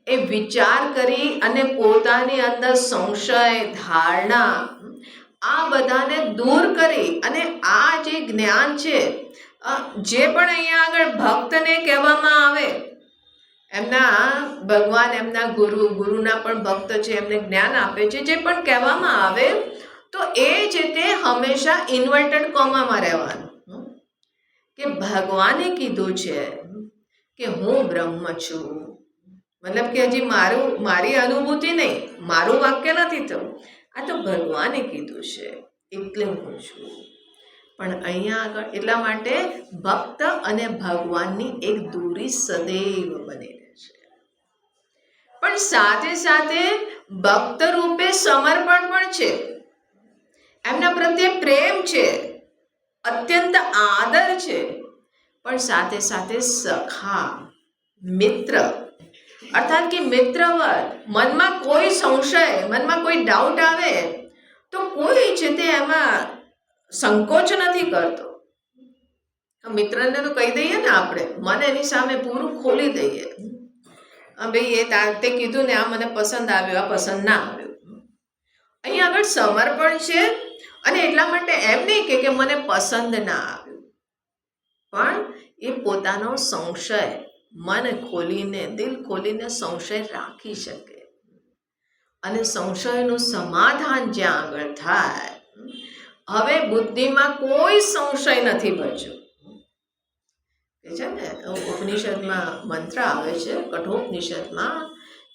એ વિચાર કરી અને પોતાની અંદર સંશય, ધારણા, આ બધાને દૂર કરી અને આ જે જ્ઞાન છે, જે પણ અહીંયા આગળ ભક્તને કહેવામાં આવે, એમના ભગવાન એમના ગુરુના પણ ભક્ત છે, એમને જ્ઞાન આપે છે, જે પણ કહેવામાં આવે તો એ છે તે હંમેશા ઇન્વર્ટેડ કોમામાં રહેવાનું. કે ભગવાને કીધું છે કે હું બ્રહ્મ છું, મતલબ કે હજી મારી અનુભૂતિ નહીં, મારું વાક્ય નથી થયું, આ તો ભગવાને કીધું છે એટલે હું છું. પણ અહીંયા આગળ એટલા માટે ભક્ત અને ભગવાનની એક દૂરી સદૈવ બની રહે છે. પણ સાથે સાથે ભક્ત રૂપે સમર્પણ પણ છે, એમના પ્રત્યે પ્રેમ છે, અત્યંત આદર છે, પણ સાથે સાથે સખા, મિત્ર, અર્થાત કે મિત્રવત. મનમાં કોઈ સંશય, મનમાં કોઈ ડાઉટ આવે તો કોઈ છે તે એમાં સંકોચ નથી કરતો. મિત્રને તો કહી દઈએ ને આપણે, મને એની સામે પૂરું ખોલી દઈએ, ભાઈ એ તે કીધું ને આ મને પસંદ આવ્યું, આ પસંદ ના આવ્યું. અહીં આગળ સમર્પણ છે અને એટલા માટે એમ નહીં કે મને પસંદ ના આવ્યું, પણ એ પોતાનો સંશય મન ખોલીને, દિલ ખોલીને સંશય રાખી શકે. અને સંશયનું સમાધાન જ્યાં આગળ થાય, હવે બુદ્ધિમાં કોઈ સંશય નથી બચ્યો. એ છે ને ઉપનિષદમાં મંત્ર આવે છે, કઠોપનિષદમાં,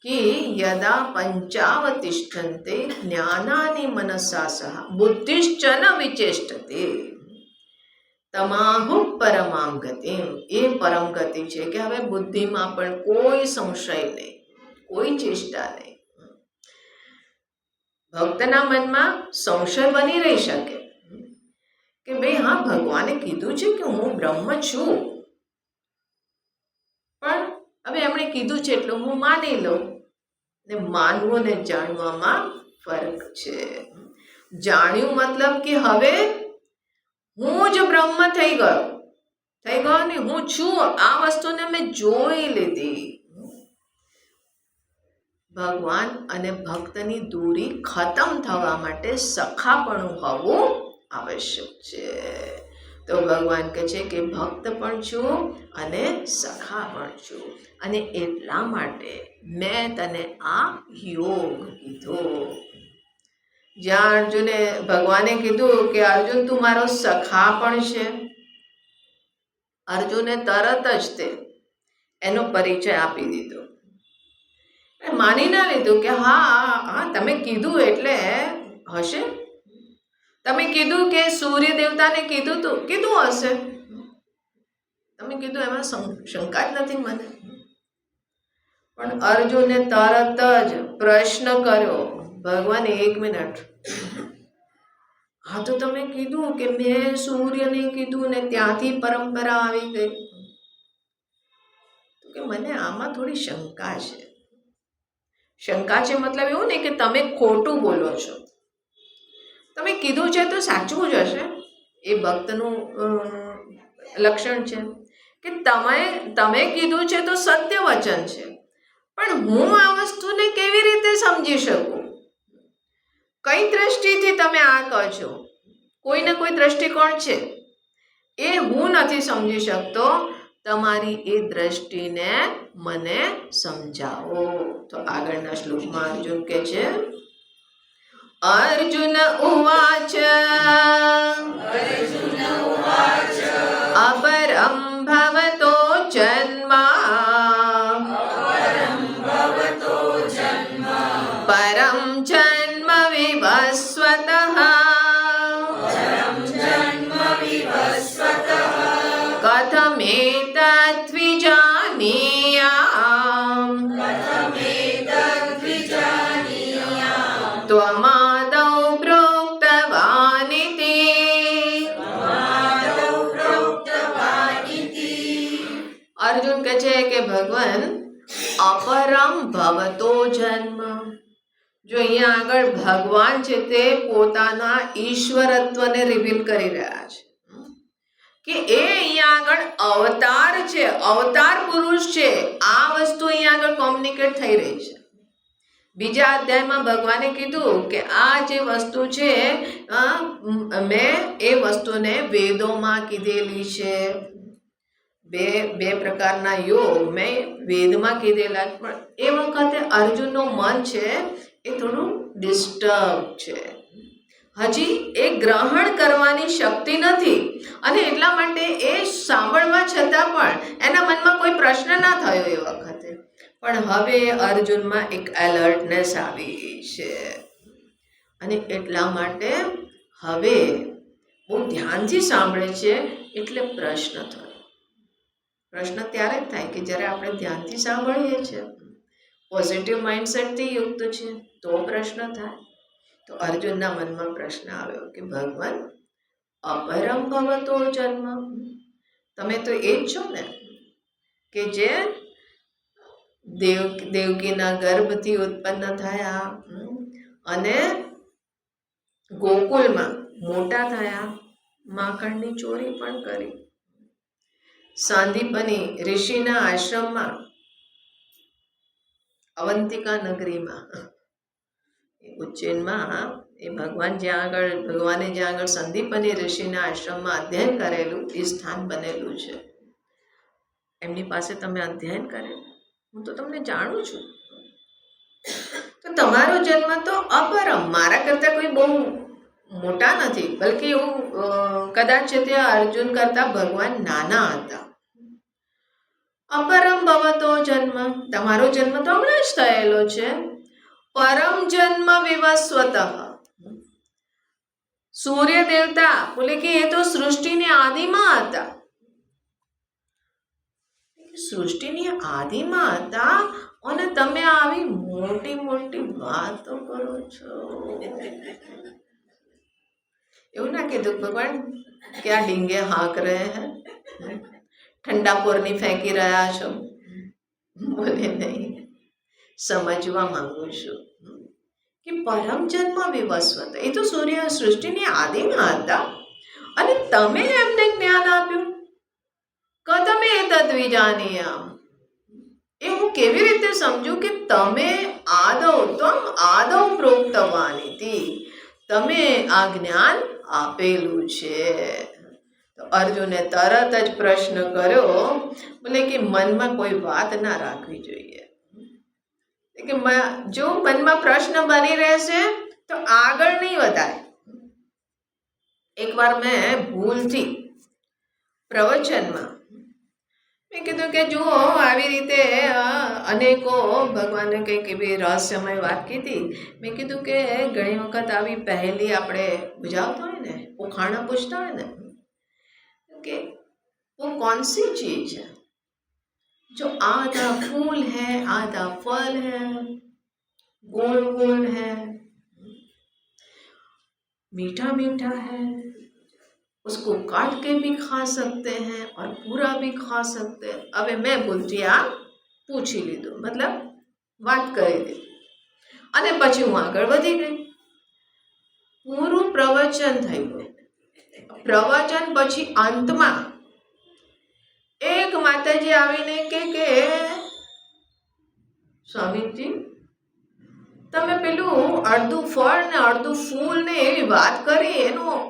કે યદા પંચાવતિષ્ઠન્તે જ્ઞાનાનિ મનસા સહ બુદ્ધિશ્ચ ન વિચેષ્ટતે તમાહુ પરમામ ગતિમ. એ પરમ ગતિ છે કે હવે બુદ્ધિમાં પણ કોઈ સંશય નહીં, કોઈ ચેષ્ટા નહીં. ભક્તના મનમાં સંશય બની રહી શકે કે ભાઈ હા ભગવાને કીધું છે કે હું બ્રહ્મ છું, પણ હવે એમણે કીધું છે એટલે હું માની લઉં. ને માનવું ને જાણવામાં ફરક છે. જાણ્યું મતલબ કે હવે હું જ બ્રહ્મ થઈ ગયો ને હું છું, આ વસ્તુને મેં જોઈ લીધી. ભગવાન અને ભક્તની દૂરી ખતમ થવા માટે સખાપણું હોવું આવશ્યક છે. તો ભગવાન કહે છે કે ભક્ત પણ છું અને સખા પણ છું, અને એટલા માટે મેં તને આ યોગ કીધો. જ્યાં અર્જુને ભગવાને કીધું કે અર્જુન તું મારો સખા પણ છે, અર્જુને તરત જ તે એનો પરિચય આપી દીધો. માની ના લીધું કે હા હા તમે કીધું એટલે હશે, તમે કીધું કે સૂર્ય દેવતાને કીધું હશે, તમે કીધું એમાં શંકા જ નથી મને. પણ અર્જુને તરત જ પ્રશ્ન કર્યો, ભગવાન 1 મિનિટ, હા તો તમે કીધું કે મેં સૂર્યને કીધું ને ત્યાંથી પરંપરા આવી ગઈ, કે મને આમાં થોડી શંકા છે. શંકા છે મતલબ એવું ને કે તમે ખોટું બોલો છો, તમે કીધું છે તો સાચું જ હશે. એ ભક્તનું લક્ષણ છે કે તમે કીધું છે તો સત્ય વચન છે, પણ હું આ વસ્તુને કેવી રીતે સમજી શકું? કઈ દ્રષ્ટિથી તમે આ કહો છો? કોઈને કોઈ દ્રષ્ટિકોણ છે, એ હું નથી સમજી શકતો. તમારી એ દ્રષ્ટિને મને સમજાવો. તો આગળના શ્લોકમાં અર્જુન કહે છે, અર્જુન ઉવાચ અપરં ભવતો જન્મ પરમ જન્મ વિવસ્વતઃ કથમેતદ્વિજાનીયામ ત્વમાદૌ પ્રોક્તવાનિતિ. અર્જુન કહે છે કે ભગવાન અપરમ ભવતો જન્મ, જો અહીંયા આગળ ભગવાન છે તે પોતાના ઈશ્વરત્વને રિવીલ કરી રહ્યા છે કે એ અહીંયા આગળ અવતાર છે, અવતાર પુરુષ છે. આ વસ્તુ અહીંયા આગળ કોમ્યુનિકેટ થઈ રહી છે. બીજા અધ્યાયમાં ભગવાને કીધું કે આ જે વસ્તુ છે મેં એ વસ્તુને વેદોમાં કીધેલી છે. બે પ્રકારના યોગ મેં વેદમાં કીધેલા, પણ એ વખતે અર્જુનનું મન છે એ થોડું ડિસ્ટર્બ છે, હજી એ ગ્રહણ કરવાની શક્તિ નથી, અને એટલા માટે એ સાંભળવા છતાં પણ એના મનમાં કોઈ પ્રશ્ન ના થયો એ વખતે. પણ હવે અર્જુનમાં એક એલર્ટનેસ આવી છે, અને એટલા માટે હવે બહુ ધ્યાનથી સાંભળે છે. એટલે પ્રશ્ન થયો. પ્રશ્ન ત્યારે જ થાય કે જ્યારે આપણે ધ્યાનથી સાંભળીએ છીએ, પોઝિટિવ માઇન્ડસેટથી યુક્ત છે, તો પ્રશ્ન થાય. તો અર્જુનના મનમાં પ્રશ્ન આવ્યો કે ભગવાન અપરમ ભવતો જન્મ, તમે તો એ જ છો ને કે જે દેવકીના ગર્ભથી ઉત્પન્ન થયા અને ગોકુળમાં મોટા થયા, માખણની ચોરી પણ કરી, સાંદીપની ઋષિના આશ્રમમાં અવંતિકા નગરીમાં ઉજ્જૈનમાં એ ભગવાને જ્યાં આગળ સંદીપની ઋષિના આશ્રમમાં અધ્યયન કરેલું એ સ્થાન બનેલું છે. એમની પાસે તમે અધ્યયન કરેલું, હું તો તમને જાણું છું. તો તમારો જન્મ તો અપરમ, મારા કરતા કોઈ બહુ મોટા નથી, બલકે એવું કદાચ તે અર્જુન કરતા ભગવાન નાના હતા. અપરમ ભવતો જન્મ, તમારો જન્મ તો હમણાં જ થયેલો છે. પરમ જન્મ વિવસ્વતઃ, સૂર્ય દેવતા બોલે કે એ તો સૃષ્ટિની આદિમાં હતા. સૃષ્ટિની આદિમાં હતા અને તમે આવી મોટી મોટી વાતો કરો છો. એવું ના કીધું ભગવાન કે આ ડીંગે હાંક રહે હે, ઠંડા પોરની ફેંકી રહ્યા છો, બોલે નહીં. સમજવા માંગુ છું કે પરમ જન્મ વિવસ્વત, એ તો સૂર્ય સૃષ્ટિની આદિમાં હતા અને તમે એમને જ્ઞાન આપ્યું. કથમે તદ્વિજાનીયામ, એ હું કેવી રીતે સમજું કે તમે આદૌ પ્રોક્તવાનિતિ, તમે આ જ્ઞાન આપેલું છે. તો અર્જુને તરત જ પ્રશ્ન કર્યો, બોલે કે મનમાં કોઈ વાત ના રાખવી જોઈએ. કે જો મનમાં પ્રશ્ન બની રહેશે તો આગળ નહીં વધાય. એકવાર મેં ભૂલથી પ્રવચનમાં મેં કીધું કે જુઓ આવી રીતે અનેકો ભગવાને કંઈક એવી રહસ્યમય વાત કીધી. મેં કીધું કે ઘણી વખત આવી પહેલી આપણે બુજાવતા હોય ને, ઉખાણા પૂછતા હોય ને कि वो कौन सी चीज है जो आधा फूल है आधा फल है, गोल गोल है, मीठा मीठा है, उसको काट के भी खा सकते हैं और पूरा भी खा सकते हैं. હવે મેં ભૂલથી આ પૂછી લીધું, મતલબ વાત કરી દીધી અને પછી હું આગળ વધી ગઈ. પૂરું પ્રવચન થઈ ગયું. પ્રવચન પછી અંતમાં એક માતાજી આવીને કે સ્વામીજી તમે પેલું અડધું ફળ ને અડધું ફૂલ ને એવી વાત કરી એનું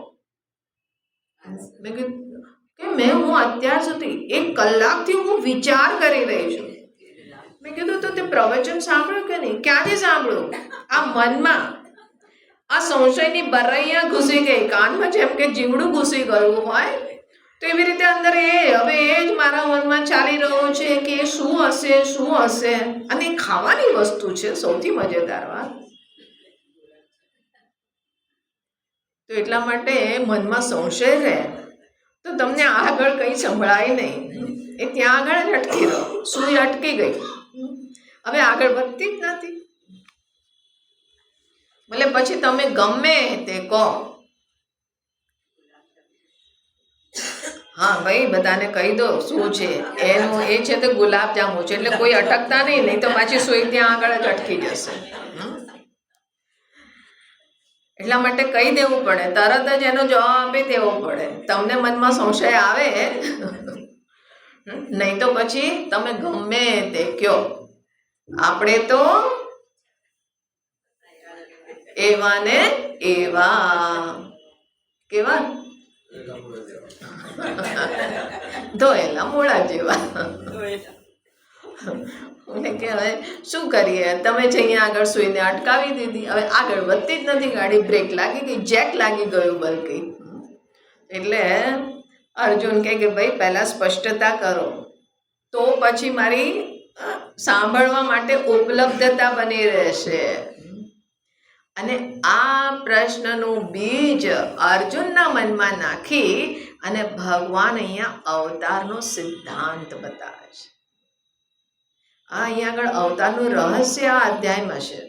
મેં કીધું કે હું અત્યાર સુધી 1 કલાકથી હું વિચાર કરી રહી છું. મેં કીધું તો તે પ્રવચન સાંભળ્યું કે નહીં? ક્યાંથી સાંભળ્યું? આ મનમાં આ સંશયની બરૈયા ઘૂસી ગઈ કાનમાં, જેમ કે જીવડું ઘૂસી ગયું હોય તો એવી રીતે અંદર હવે એ જ મારા મનમાં ચાલી રહ્યું છે કે શું હશે શું હશે. અને ખાવાની વસ્તુ છે સૌથી મજેદાર વાત. તો એટલા માટે મનમાં સંશય રહે તો તમને આગળ કંઈ સંભળાય નહીં. એ ત્યાં આગળ જ અટકી રહો. સુઈ અટકી ગઈ, હવે આગળ વધતી જ નથી. ભલે પછી તમે ગમે તે કહો, હા ભાઈ બધાને કહી દો શું છે એનું, એ છે તો ગુલાબ જાંબુ છે, એટલે કોઈ અટકતા નહીં તો પાછી સુઈ ત્યાં આગળ જ અટકી જશે. એટલા માટે કહી દેવું પડે, તરત જ એનો જવાબ આપી દેવો પડે. તમને મનમાં સંશય આવે નહીં તો પછી તમે ગમે તે કહો. આપણે તો એવા ને એવા કેવા ધોયેલા મોળા જેવા. કે હવે શું કરીએ, તમે જ અહીંયા આગળ સુઈને અટકાવી દીધી, હવે આગળ વધતી જ નથી ગાડી. બ્રેક લાગી ગઈ, જેક લાગી ગયું બલકી. એટલે અર્જુન કે ભાઈ પહેલા સ્પષ્ટતા કરો તો પછી મારી સાંભળવા માટે ઉપલબ્ધતા બની રહેશે. અને આ પ્રશ્નનું બીજ અર્જુનના મનમાં નાખી અને ભગવાન અહીંયા અવતારનો સિદ્ધાંત બતાવે છે. અહીંયા આગળ અવતારનું રહસ્ય આ અધ્યાયમાં છે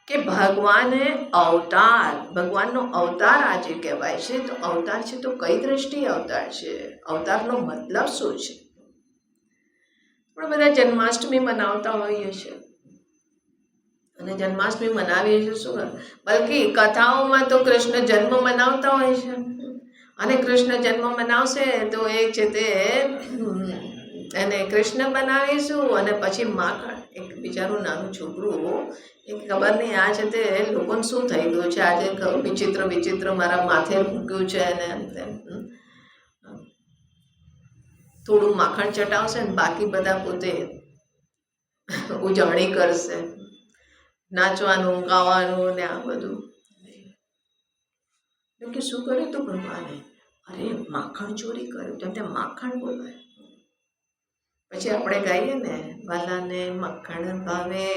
કે ભગવાને અવતાર, ભગવાનનો અવતાર આજે કહેવાય છે. તો અવતાર છે તો કઈ દ્રષ્ટિએ અવતાર છે, અવતારનો મતલબ શું છે? આપણે બધા જન્માષ્ટમી મનાવતા હોઈએ છીએ અને જન્માષ્ટમી મનાવીએ છીએ શું, બલકી કથાઓમાં તો કૃષ્ણ જન્મ મનાવતા હોય છે. અને કૃષ્ણ જન્મ મનાવશે તો એ છે તે એને કૃષ્ણ બનાવીશું અને પછી માખણ. એક બિચારું નાનું છોકરું, એક ખબર નહીં આ છે તે લોકોને શું થઈ ગયું છે આજે, વિચિત્ર વિચિત્ર મારા માથે મૂક્યું છે અને થોડું માખણ ચટાવશે ને બાકી બધા પોતે ઉજવણી કરશે, નાચવાનું ગાવાનું ને આ બધું. કે શું કર્યું તું ભગવાને? અરે માખણ ચોરી કર્યું, તેમ ત્યાં માખણ બોલાય. પછી આપણે ગાઈએ ને વાલાને મક્ખણ ભાવે.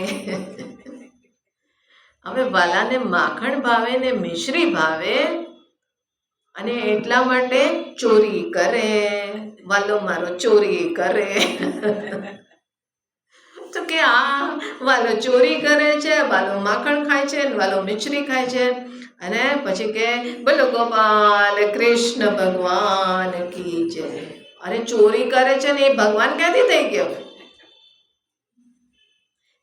હવે વાલાને માખણ ભાવે ને મિશ્રી ભાવે અને એટલા માટે ચોરી કરે. વાલો મારો ચોરી કરે. તો કે આ વાલો ચોરી કરે છે, વાલો માખણ ખાય છે, વાલો મિશ્રી ખાય છે. અને પછી કે બોલો ગોપાલ કૃષ્ણ ભગવાન કી જય. અરે ચોરી કરે છે ને એ ભગવાન ક્યાંથી થઈ ગયો?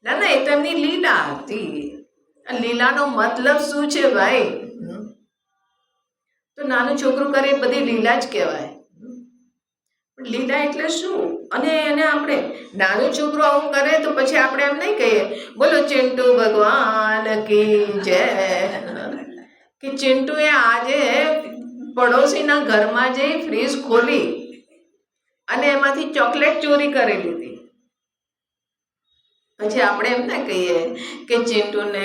ના ના, એ તો એમની લીલા હતી. લીલાનો મતલબ શું છે ભાઈ? તો નાનું છોકરું કરે એ બધી લીલા જ કહેવાય. લીલા એટલે શું? અને એને આપણે નાનું છોકરું આવું કરે તો પછી આપણે એમ નહીં કહીએ બોલો ચિંટુ ભગવાન કી જય. કે ચિંટુએ આજે પડોશીના ઘરમાં જઈ ફ્રીજ ખોલી અને એમાંથી ચોકલેટ ચોરી કરી લીધી. પછી આપણે એમ ના કહીએ કે ચિંટુને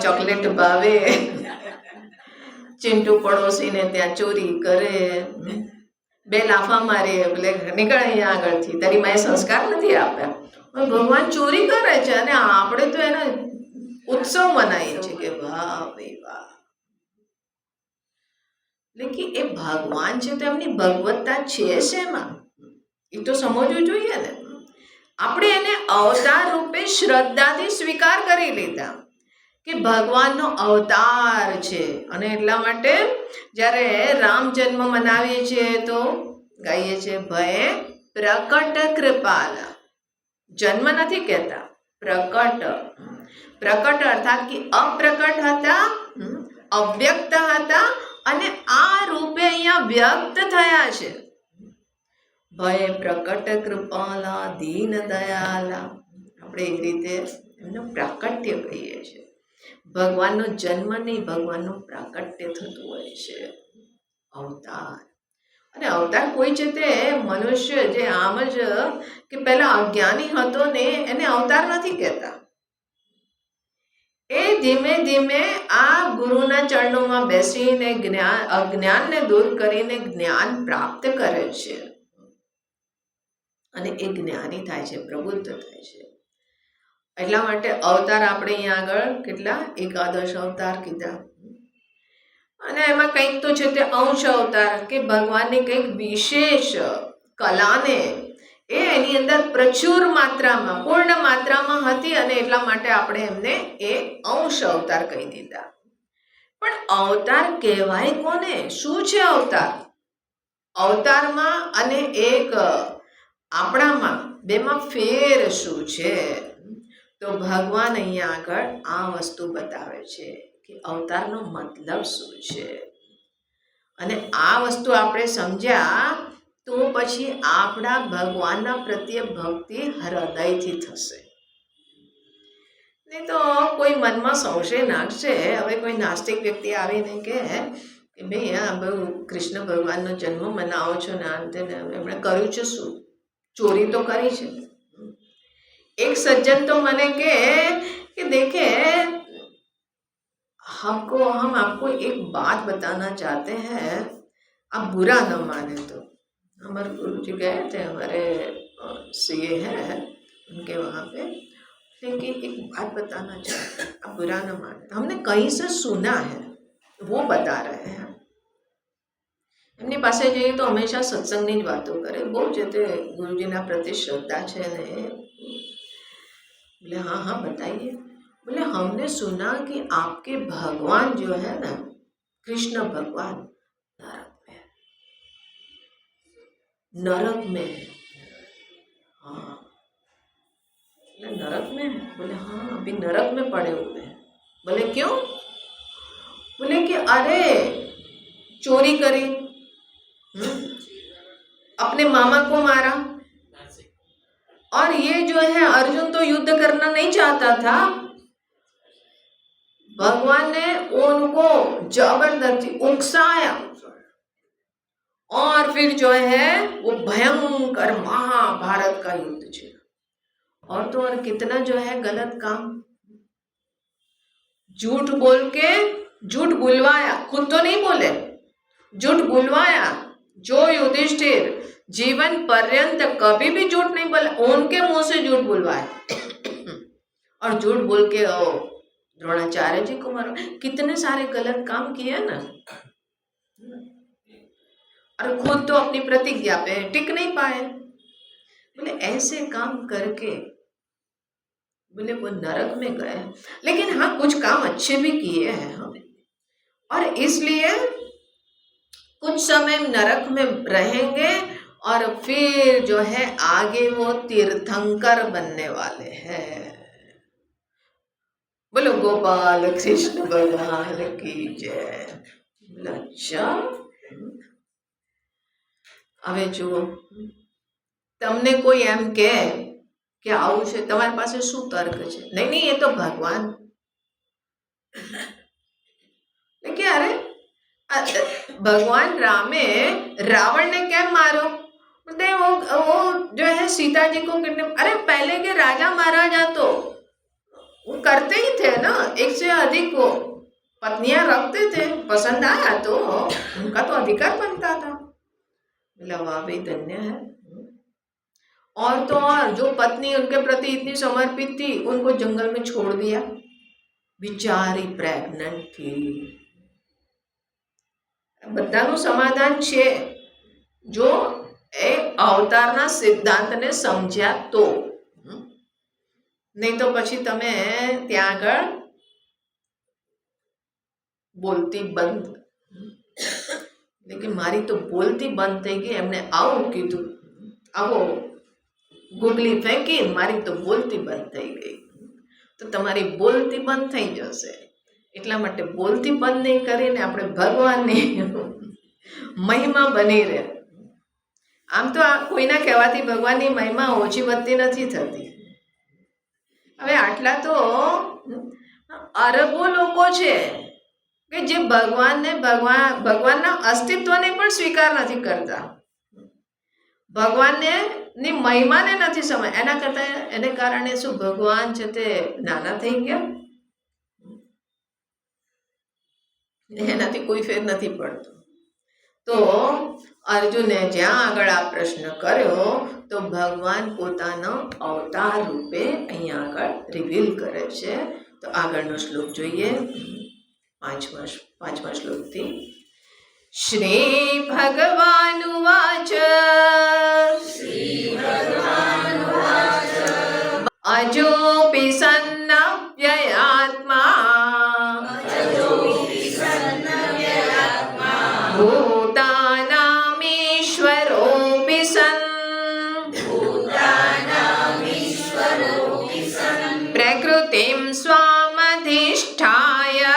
ચોકલેટ ભાવે, ચિંટુ પડોશીને ત્યાં ચોરી કરે, બે લાફા મારે, એટલે નીકળ અહીંયા આગળથી, તારી માએ સંસ્કાર નથી આપ્યા. ભગવાન ચોરી કરે છે અને આપણે તો એના ઉત્સવ મનાવીએ છીએ કે વાહ ભાઈ વાહ. એટલે એ ભગવાન છે તો એમની ભગવત્તા છે શેમાં, એ તો સમજવું જોઈએ ને. આપણે એને અવતાર રૂપે શ્રદ્ધાથી સ્વીકાર કરી લીધા કે ભગવાનનો અવતાર છે. અને એટલા માટે જ્યારે રામ જન્મ મનાવીએ છીએ તો ગાઈએ છીએ ભય પ્રકટ કૃપાલ. જન્મ નથી કહેતા, પ્રકટ. પ્રકટ અર્થાત કે અપ્રકટ હતા, અવ્યક્ત હતા અને આ રૂપે અહીંયા વ્યક્ત થયા છે. ભય પ્રકટ કૃપાલા દીન દયાલા, આપણે એ રીતે એમનું પ્રાકટ્ય કહીએ છીએ. ભગવાનનો જન્મ નહીં, ભગવાનનું પ્રાકટ્ય થતું હોય છે, અવતાર. અને અવતાર કોઈ છે તે મનુષ્ય જે આમ જ કે પહેલા અજ્ઞાની હતો ને એને અવતાર નથી કહેતા. એ ધીમે ધીમે આ ગુરુના ચરણોમાં બેસીને અજ્ઞાનને દૂર કરીને જ્ઞાન પ્રાપ્ત કરે છે અને એ જ્ઞાની થાય છે, પ્રબુદ્ધ થાય છે. એટલા માટે અવતાર આપણે અહીંયા આગળ કેટલા 11 અવતાર કીધા. અને એમાં કંઈક તો છે તે અંશ અવતાર, કે ભગવાનની કંઈક વિશેષ કલાને એની અંદર પ્રચુર માત્રામાં, પૂર્ણ માત્રામાં હતી અને એટલા માટે આપણે એમને એ અંશ અવતાર કહી દીધા. પણ અવતાર કહેવાય કોને? શું છે અવતાર? અવતારમાં અને એક આપણામાં બેમાં ફેર શું છે? તો ભગવાન અહીંયા આગળ આ વસ્તુ બતાવે છે કે અવતારનો મતલબ શું છે. અને આ વસ્તુ આપણે સમજ્યા તો પછી આપણા ભગવાનના પ્રત્યે ભક્તિ હૃદયથી થશે. નહીં તો કોઈ મનમાં સંશય નાખશે. હવે કોઈ નાસ્તિક વ્યક્તિ આવીને કહે કે ભાઈ આ બહુ કૃષ્ણ ભગવાનનો જન્મ મનાવો છો ને અંતે એમણે કર્યું છે શું? ચોરી તો કરી છે. એક સજ્જન તો મને કહે कि देखे हम आपको एक बात बताना चाहते हैं, आप बुरा न माने तो. हमारे गुरु जी गए थे, हमारे सीए हैं उनके वहाँ पे, लेकिन एक बात बताना चाहते हैं, आप बुरा न माने. हमने कहीं से सुना है, वो बता रहे हैं. એમની પાસે જઈએ તો હંમેશા સત્સંગની જ વાતો કરે. બહુ જ તે ગુરુજીના પ્રત્યે શ્રદ્ધા છે ને. बोले हाँ हाँ बताइए. बोले हमने सुना कि आपके भगवान जो है ना, कृष्ण भगवान नरक में है. हाँ नरक में है. बोले हाँ अभी नरक में पड़े हुए हैं. बोले क्यों? बोले कि अरे चोरी करी, अपने मामा को मारा, और ये जो है अर्जुन तो युद्ध करना नहीं चाहता था, भगवान ने उनको जबरदस्ती उकसाया और फिर जो है वो भयंकर महाभारत का युद्ध छे. और तो और कितना जो है गलत काम, झूठ बोल के, झूठ बुलवाया, खुद तो नहीं बोले, झूठ बुलवाया. जो युधिष्ठिर जीवन पर्यंत कभी भी झूठ नहीं बोला, उनके मुंह से झूठ बुलवाया. और झूठ बोल के द्रोणाचार्य जी को मारो. कितने सारे गलत काम किए ना, और खुद तो अपनी प्रतिज्ञा पे टिक नहीं पाए. बोले ऐसे काम करके बोले वो नरक में गए. लेकिन हाँ कुछ काम अच्छे भी किए हैं हमें, और इसलिए कुछ समय नरक में रहेंगे और फिर जो है आगे वो तीर्थंकर बनने वाले हैं. बोलो गोपाल कृष्ण भगवान की जय. अच्छा હવે જુઓ, તમને કોઈ એમ કહે કે આવું છે, તમારી પાસે શું તર્ક છે? નહીં નહીં, એ તો ભગવાન. એટલે કે અરે भगवान रामे रावण ने क्या मारो, बोलते वो जो है सीता जी को किडनैप, अरे पहले के राजा महाराजा तो वो करते ही थे ना, एक से अधिक वो पत्नियां रखते थे, पसंद आया तो उनका तो अधिकार बनता था। बोला वाह भाई धन्य है। और तो और जो पत्नी उनके प्रति इतनी समर्पित थी उनको जंगल में छोड़ दिया, बिचारी प्रेग्नेंट थी। બધાનું સમાધાન છે જો એ અવતારના સિદ્ધાંતને સમજ્યા તો, નહીં તો પછી તમે ત્યાં આગળ બોલતી બંધ, એટલે કે મારી તો બોલતી બંધ થઈ ગઈ, એમને આવું કીધું, આવો ગુગલી ફેંકી મારી તો બોલતી બંધ થઈ ગઈ, તો તમારી બોલતી બંધ થઈ જશે। એટલા માટે બોલતી બંધ નહીં કરીને આપણે ભગવાનની મહિમા બની રહે। આમ તો આ કોઈના કહેવાથી ભગવાનની મહિમા ઓછી વધતી નથી થતી। હવે આટલા તો અરબો લોકો છે કે જે ભગવાનના અસ્તિત્વને પણ સ્વીકાર નથી કરતા, ભગવાનને ની મહિમાને નથી સમજ, એના કરતા એને કારણે શું ભગવાન છે તે નાના થઈ ગયા, એનાથી કોઈ ફેર નથી પડતો। તો અર્જુને જ્યાં આગળ આ પ્રશ્ન કર્યો તો ભગવાન પોતાનો અવતાર રૂપે અહીંયા આગળ રિવીલ કરે છે। તો આગળનો શ્લોક જોઈએ, પાંચમા શ્લોકથી। શ્રી ભગવાનુવાચ અજોપી સન્નવ્યયાત્મા ભૂતાનામીશ્વરોऽપि સन् પ્રકૃતિં સ્વામધિષ્ઠાય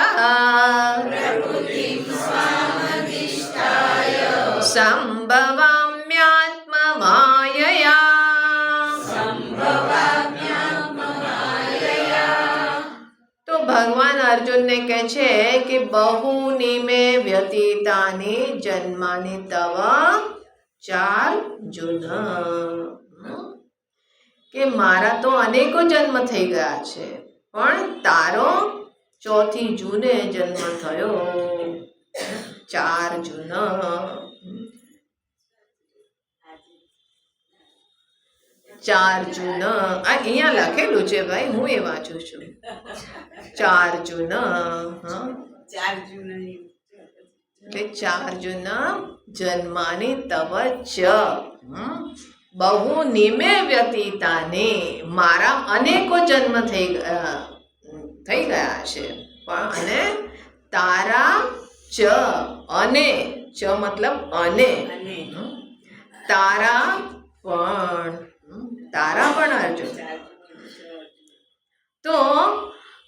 સંભવામ્યાત્મમાયયા। તો ભગવાન અર્જુનને કહે છે કે બહુની મે વ્યતીતાની જન્માની તવ ચાર જુન, કે મારા તો અનેકો જન્મ થઈ ગયા છે પણ તારો ચોથી જૂને જન્મ થયો, 4 જૂન। અહીંયા લખેલું છે ભાઈ, હું એ વાંચું છું, 4 જૂન। એટલે 4 જૂન જન્માની તવ ચ બહુ નિમે વ્યતીતાને, મારા અનેકો જન્મ થઈ ગયા છે પણ, અને તારા ચ, અને ચ મતલબ અને, તારા પણ અર્જુન, તો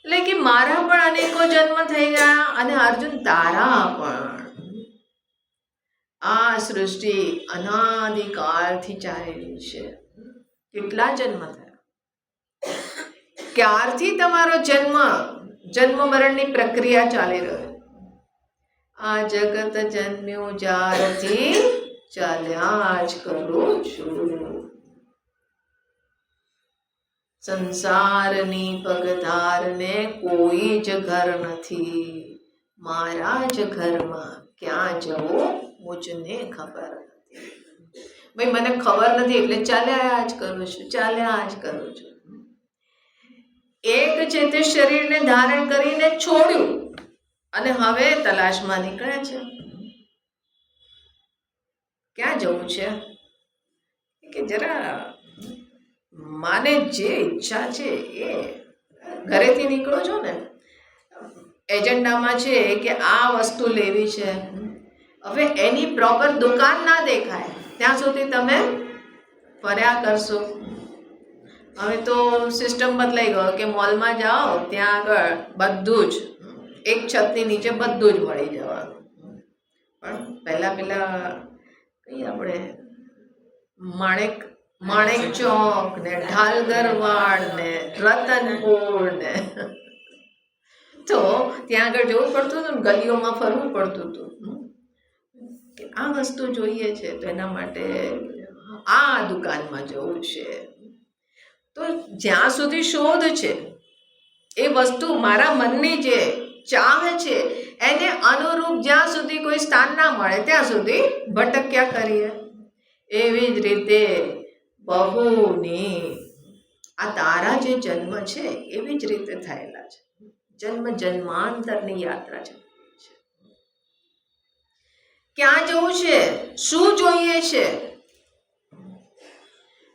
એટલે કે મારા પણ અનેકો જન્મ થઈ ગયા અને અર્જુન તારા પણ। આ સૃષ્ટિ અનાદિકાળથી ચાલેલી છે, કેટલા જન્મ થયા, ક્યારથી તમારો જન્મ મરણની પ્રક્રિયા ચાલી રહ્યો, આ જગત જન્મ્યું જ્યારથી ચાલ્યા જ કરું છું। સંસારની પગધારને કોઈ જ ઘર નથી, મારા જ ઘરમાં ક્યાં જવું મુझને ખબર નથી। ભાઈ મને ખબર નથી એટલે ચાલ્યા જ કરું છું। એક છે તે શરીરને ધારણ કરીને છોડ્યું અને હવે તલાશમાં નીકળ્યા છે, ક્યાં જવું છે કે જરા માને જે ઈચ્છા છે એ, ઘરેથી નીકળો છો ને એજન્ડામાં છે કે આ વસ્તુ લેવી છે, હવે એની પ્રોપર દુકાન ના દેખાય ત્યાં સુધી તમે ફર્યા કરશો। હવે તો સિસ્ટમ બદલાઈ ગયો કે મોલમાં જાઓ ત્યાં આગળ બધું જ એક છતની નીચે બધું જ મળી જવાનું, પણ પહેલા કઈ આપણે માણેક ચોક ને ઢાલગરવાડ ને રતનપુર ને, તો ત્યાં આગળ જવું પડતું હતું ને ગલીઓમાં ફરવું પડતું હતું કે આ વસ્તુ જોઈએ છે તો એના માટે આ દુકાનમાં જવું છે. તો જ્યાં સુધી શોધ છે એ વસ્તુ મારા મનની જે ચાહ છે એને અનુરૂપ જ્યાં સુધી કોઈ સ્થાન ના મળે ત્યાં સુધી ભટક્યા કરીએ. એવી જ રીતે બહુની આ તારા જે જન્મ છે એવી જ રીતે થયેલા છે. જન્મ જન્માંતરની યાત્રા છે. ક્યાં જવું છે, શું જોઈએ છે,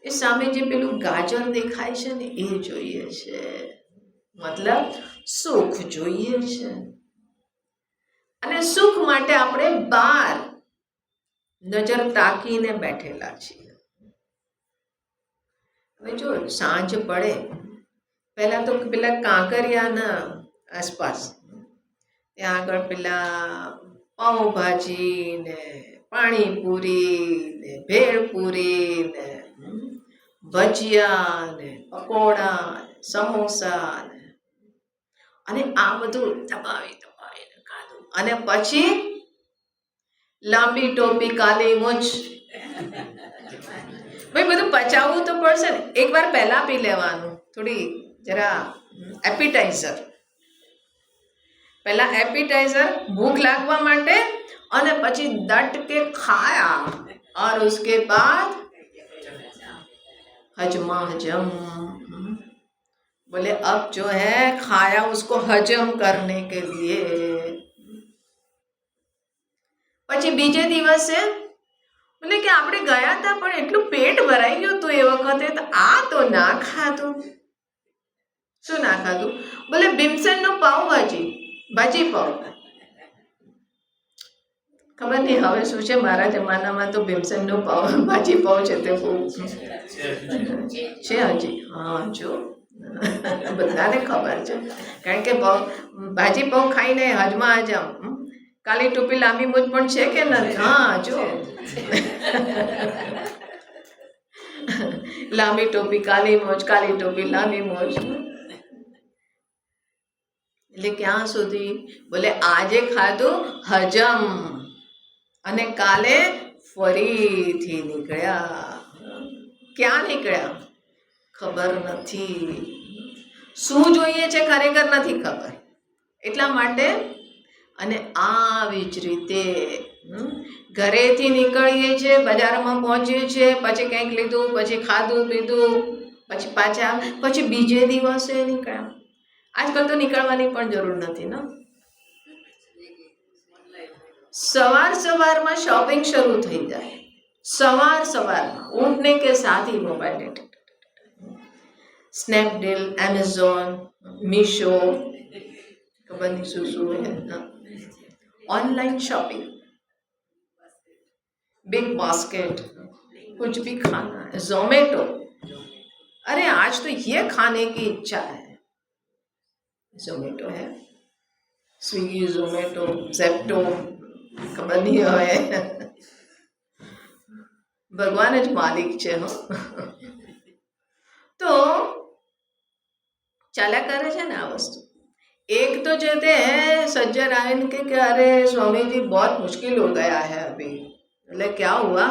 એ સામે જે પેલું ગાજર દેખાય છે ને એ જોઈએ છે. મતલબ સુખ જોઈએ છે. અને સુખ માટે આપણે બહાર નજર તાકીને બેઠેલા છીએ. હવે જો સાંજ પડે પહેલા તો પેલા કાંકરિયાના આસપાસ ત્યાં આગળ પેલા પાઉંભાજી ને પાણીપુરી ને ભેળપુરી ને ભજીયા ને પકોડા સમોસા અને આ બધું દબાવીને ખાધું. અને પછી લાંબી ટોપી કાલી મૂછ. ભાઈ બધું પચાવવું તો પડશે ને. એકવાર પહેલા પી લેવાનું થોડી જરા એપિટાઇઝર. પહેલા એપિટાઇઝર ભૂખ લાગવા માટે અને પછી ડટ કે ખાયા और उसके बाद हजमा हजम. बोले अब जो है खाया उसको हजम करने के लिए. પછી બીજે દિવસે બોલે કે આપણે ગયા હતા પણ એટલું પેટ ભરાઈ ગયું હતું એ વખતે તો આ તો ના ખાધું. શું ના ખાધું? બોલે ભીમસેનનું પાઉંભાજી ભાજી પાઉં. ખબર નહીં હવે શું છે. મારા જમાનામાં તો ભીમસેનનું ભાજી પાઉં છે તે બહુ છે હજી. હા જો બધાને ખબર છે કારણ કે ભાજી પાઉં ખાઈને હજમાં હજમ. કાલી ટોપી લાંબી મૂછ પણ છે કે નથી? હા જો લાંબી ટોપી કાલી મૂછ, કાલી ટોપી લાંબી મૂછ. એટલે ક્યાં સુધી? બોલે આજે ખાધું હજમ અને કાલે ફરીથી નીકળ્યા. ક્યાં નીકળ્યા ખબર નથી. શું જોઈએ છે ખરેખર નથી ખબર. એટલા માટે અને આવી જ રીતે ઘરેથી નીકળીએ છીએ, બજારમાં પહોંચીએ છીએ, પછી કંઈક લીધું, પછી ખાધું પીધું, પછી પાછા પછી બીજે દિવસે નીકળ્યા. આજકાલ તો નીકળવાની પણ જરૂર નથી ને. સવારમાં શોપિંગ શરૂ થઈ જાય. સવારમાં ઊંટને કે સાથી મોબાઈલ, સ્નેપડીલ, એમેઝોન, મીશો, ખબર નહીં શું શું ऑनलाइन शॉपिंग, बिग बास्केट, कुछ भी खाना है, जोमेटो. अरे आज तो ये खाने की इच्छा है, जोमेटो है, स्विगी, जोमेटो, जेप्टो, खबर नहीं है. भगवान જ માલિક છે. તો ચાલ્યા કરે છે ને આ વસ્તુ. एक तो जो थे सज्जन आयन के अरे स्वामी जी बहुत मुश्किल हो गया है अभी. बोले क्या हुआ?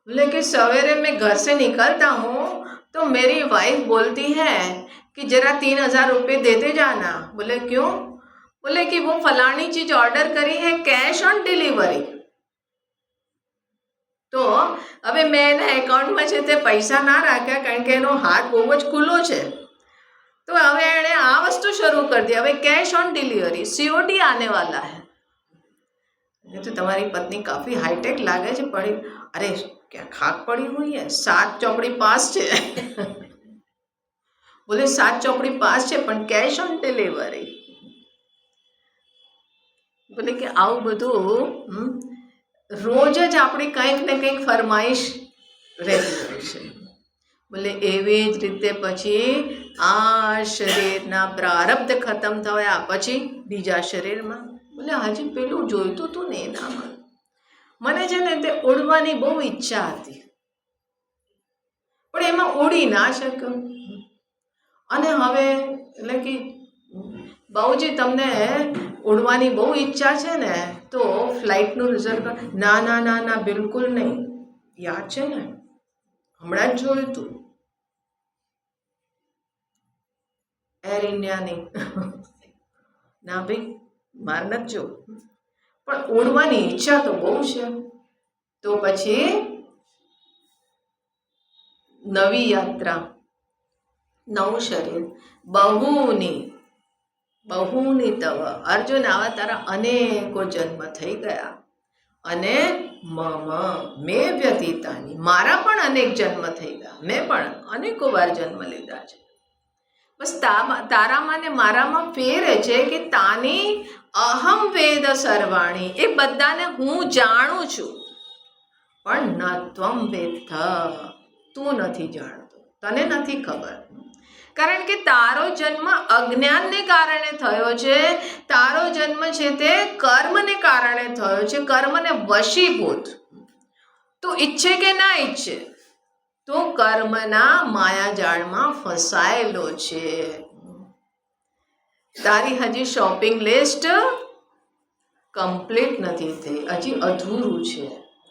बोले कि सवेरे मैं घर से निकलता हूँ तो मेरी वाइफ बोलती है कि जरा 3,000 रुपये देते जाना. बोले क्यों? बोले कि वो फलानी चीज ऑर्डर करी है कैश ऑन डिलीवरी. તો હવે મેં એના એકાઉન્ટમાં છે તે પૈસા ના રાખ્યા કારણ કે એનો હાથ બહુ જ ખુલ્લો છે. तो હવે એણે આ વસ્તુ શરૂ કરી દી. હવે कैश ऑन डिलीवरी COD आने वाला है. तो तुम्हारी पत्नी काफी हाईटेक लागे છે पड़ी. अरे क्या खाक पड़ी हुई है? 7 ચોપડી पास છે. बोले 7 ચોપડી पास છે પણ कैश ऑन डिलीवरी. बोले कि આવું બધું રોજ જ આપણી કંઈક ને કંઈક ફરમાઈશ રહેતી હોય છે. બોલે એવી જ રીતે પછી આ શરીરના પ્રારબ્ધ ખતમ થયા પછી બીજા શરીરમાં. બોલે હજી પેલું જોઈતું હતું ને એનામાં મને છે ને તે ઉડવાની બહુ ઈચ્છા હતી પણ એમાં ઉડી ના શક્યો. અને હવે એટલે કે બાબુજી તમને ઉડવાની બહુ ઈચ્છા છે ને તો ફ્લાઇટનું રિઝર્વ કર. ના ના ના ના, બિલકુલ નહીં. યાદ છે ને, હમણાં જ જોયું હતું એર ઇન્ડિયાની. ના ભાઈ, માર નથી જો, પણ ઉડવાની ઈચ્છા તો બહુ છે. તો પછી નવી યાત્રા, નવું શરીર, બહુની તવ અર્જુન, આવા તારા અનેકો જન્મ થઈ ગયા. અને મેં વ્યતીતાની, મારા પણ અનેક જન્મ થઈ ગયા. મેં પણ અનેકો વાર જન્મ લીધા છે. બસ તારામાં ને મારામાં ફેર છે કે તાની અહમ વેદ સર્વાણી, એ બધાને હું જાણું છું, પણ ન ત્વમ વેત્થ, તું નથી જાણતો, તને નથી ખબર. કારણ કે તારો જન્મ અજ્ઞાનને કારણે થયો છે. તારો જન્મ છે તે કર્મને કારણે થયો છે, કર્મને વશીભૂત. તું ઈચ્છે કે ના ઈચ્છે, તો કર્મના માયાજાળમાં ફસાયેલો છે. તારી હજી શોપિંગ લિસ્ટ કમ્પ્લીટ નથી થઈ, હજી અધૂરું છે,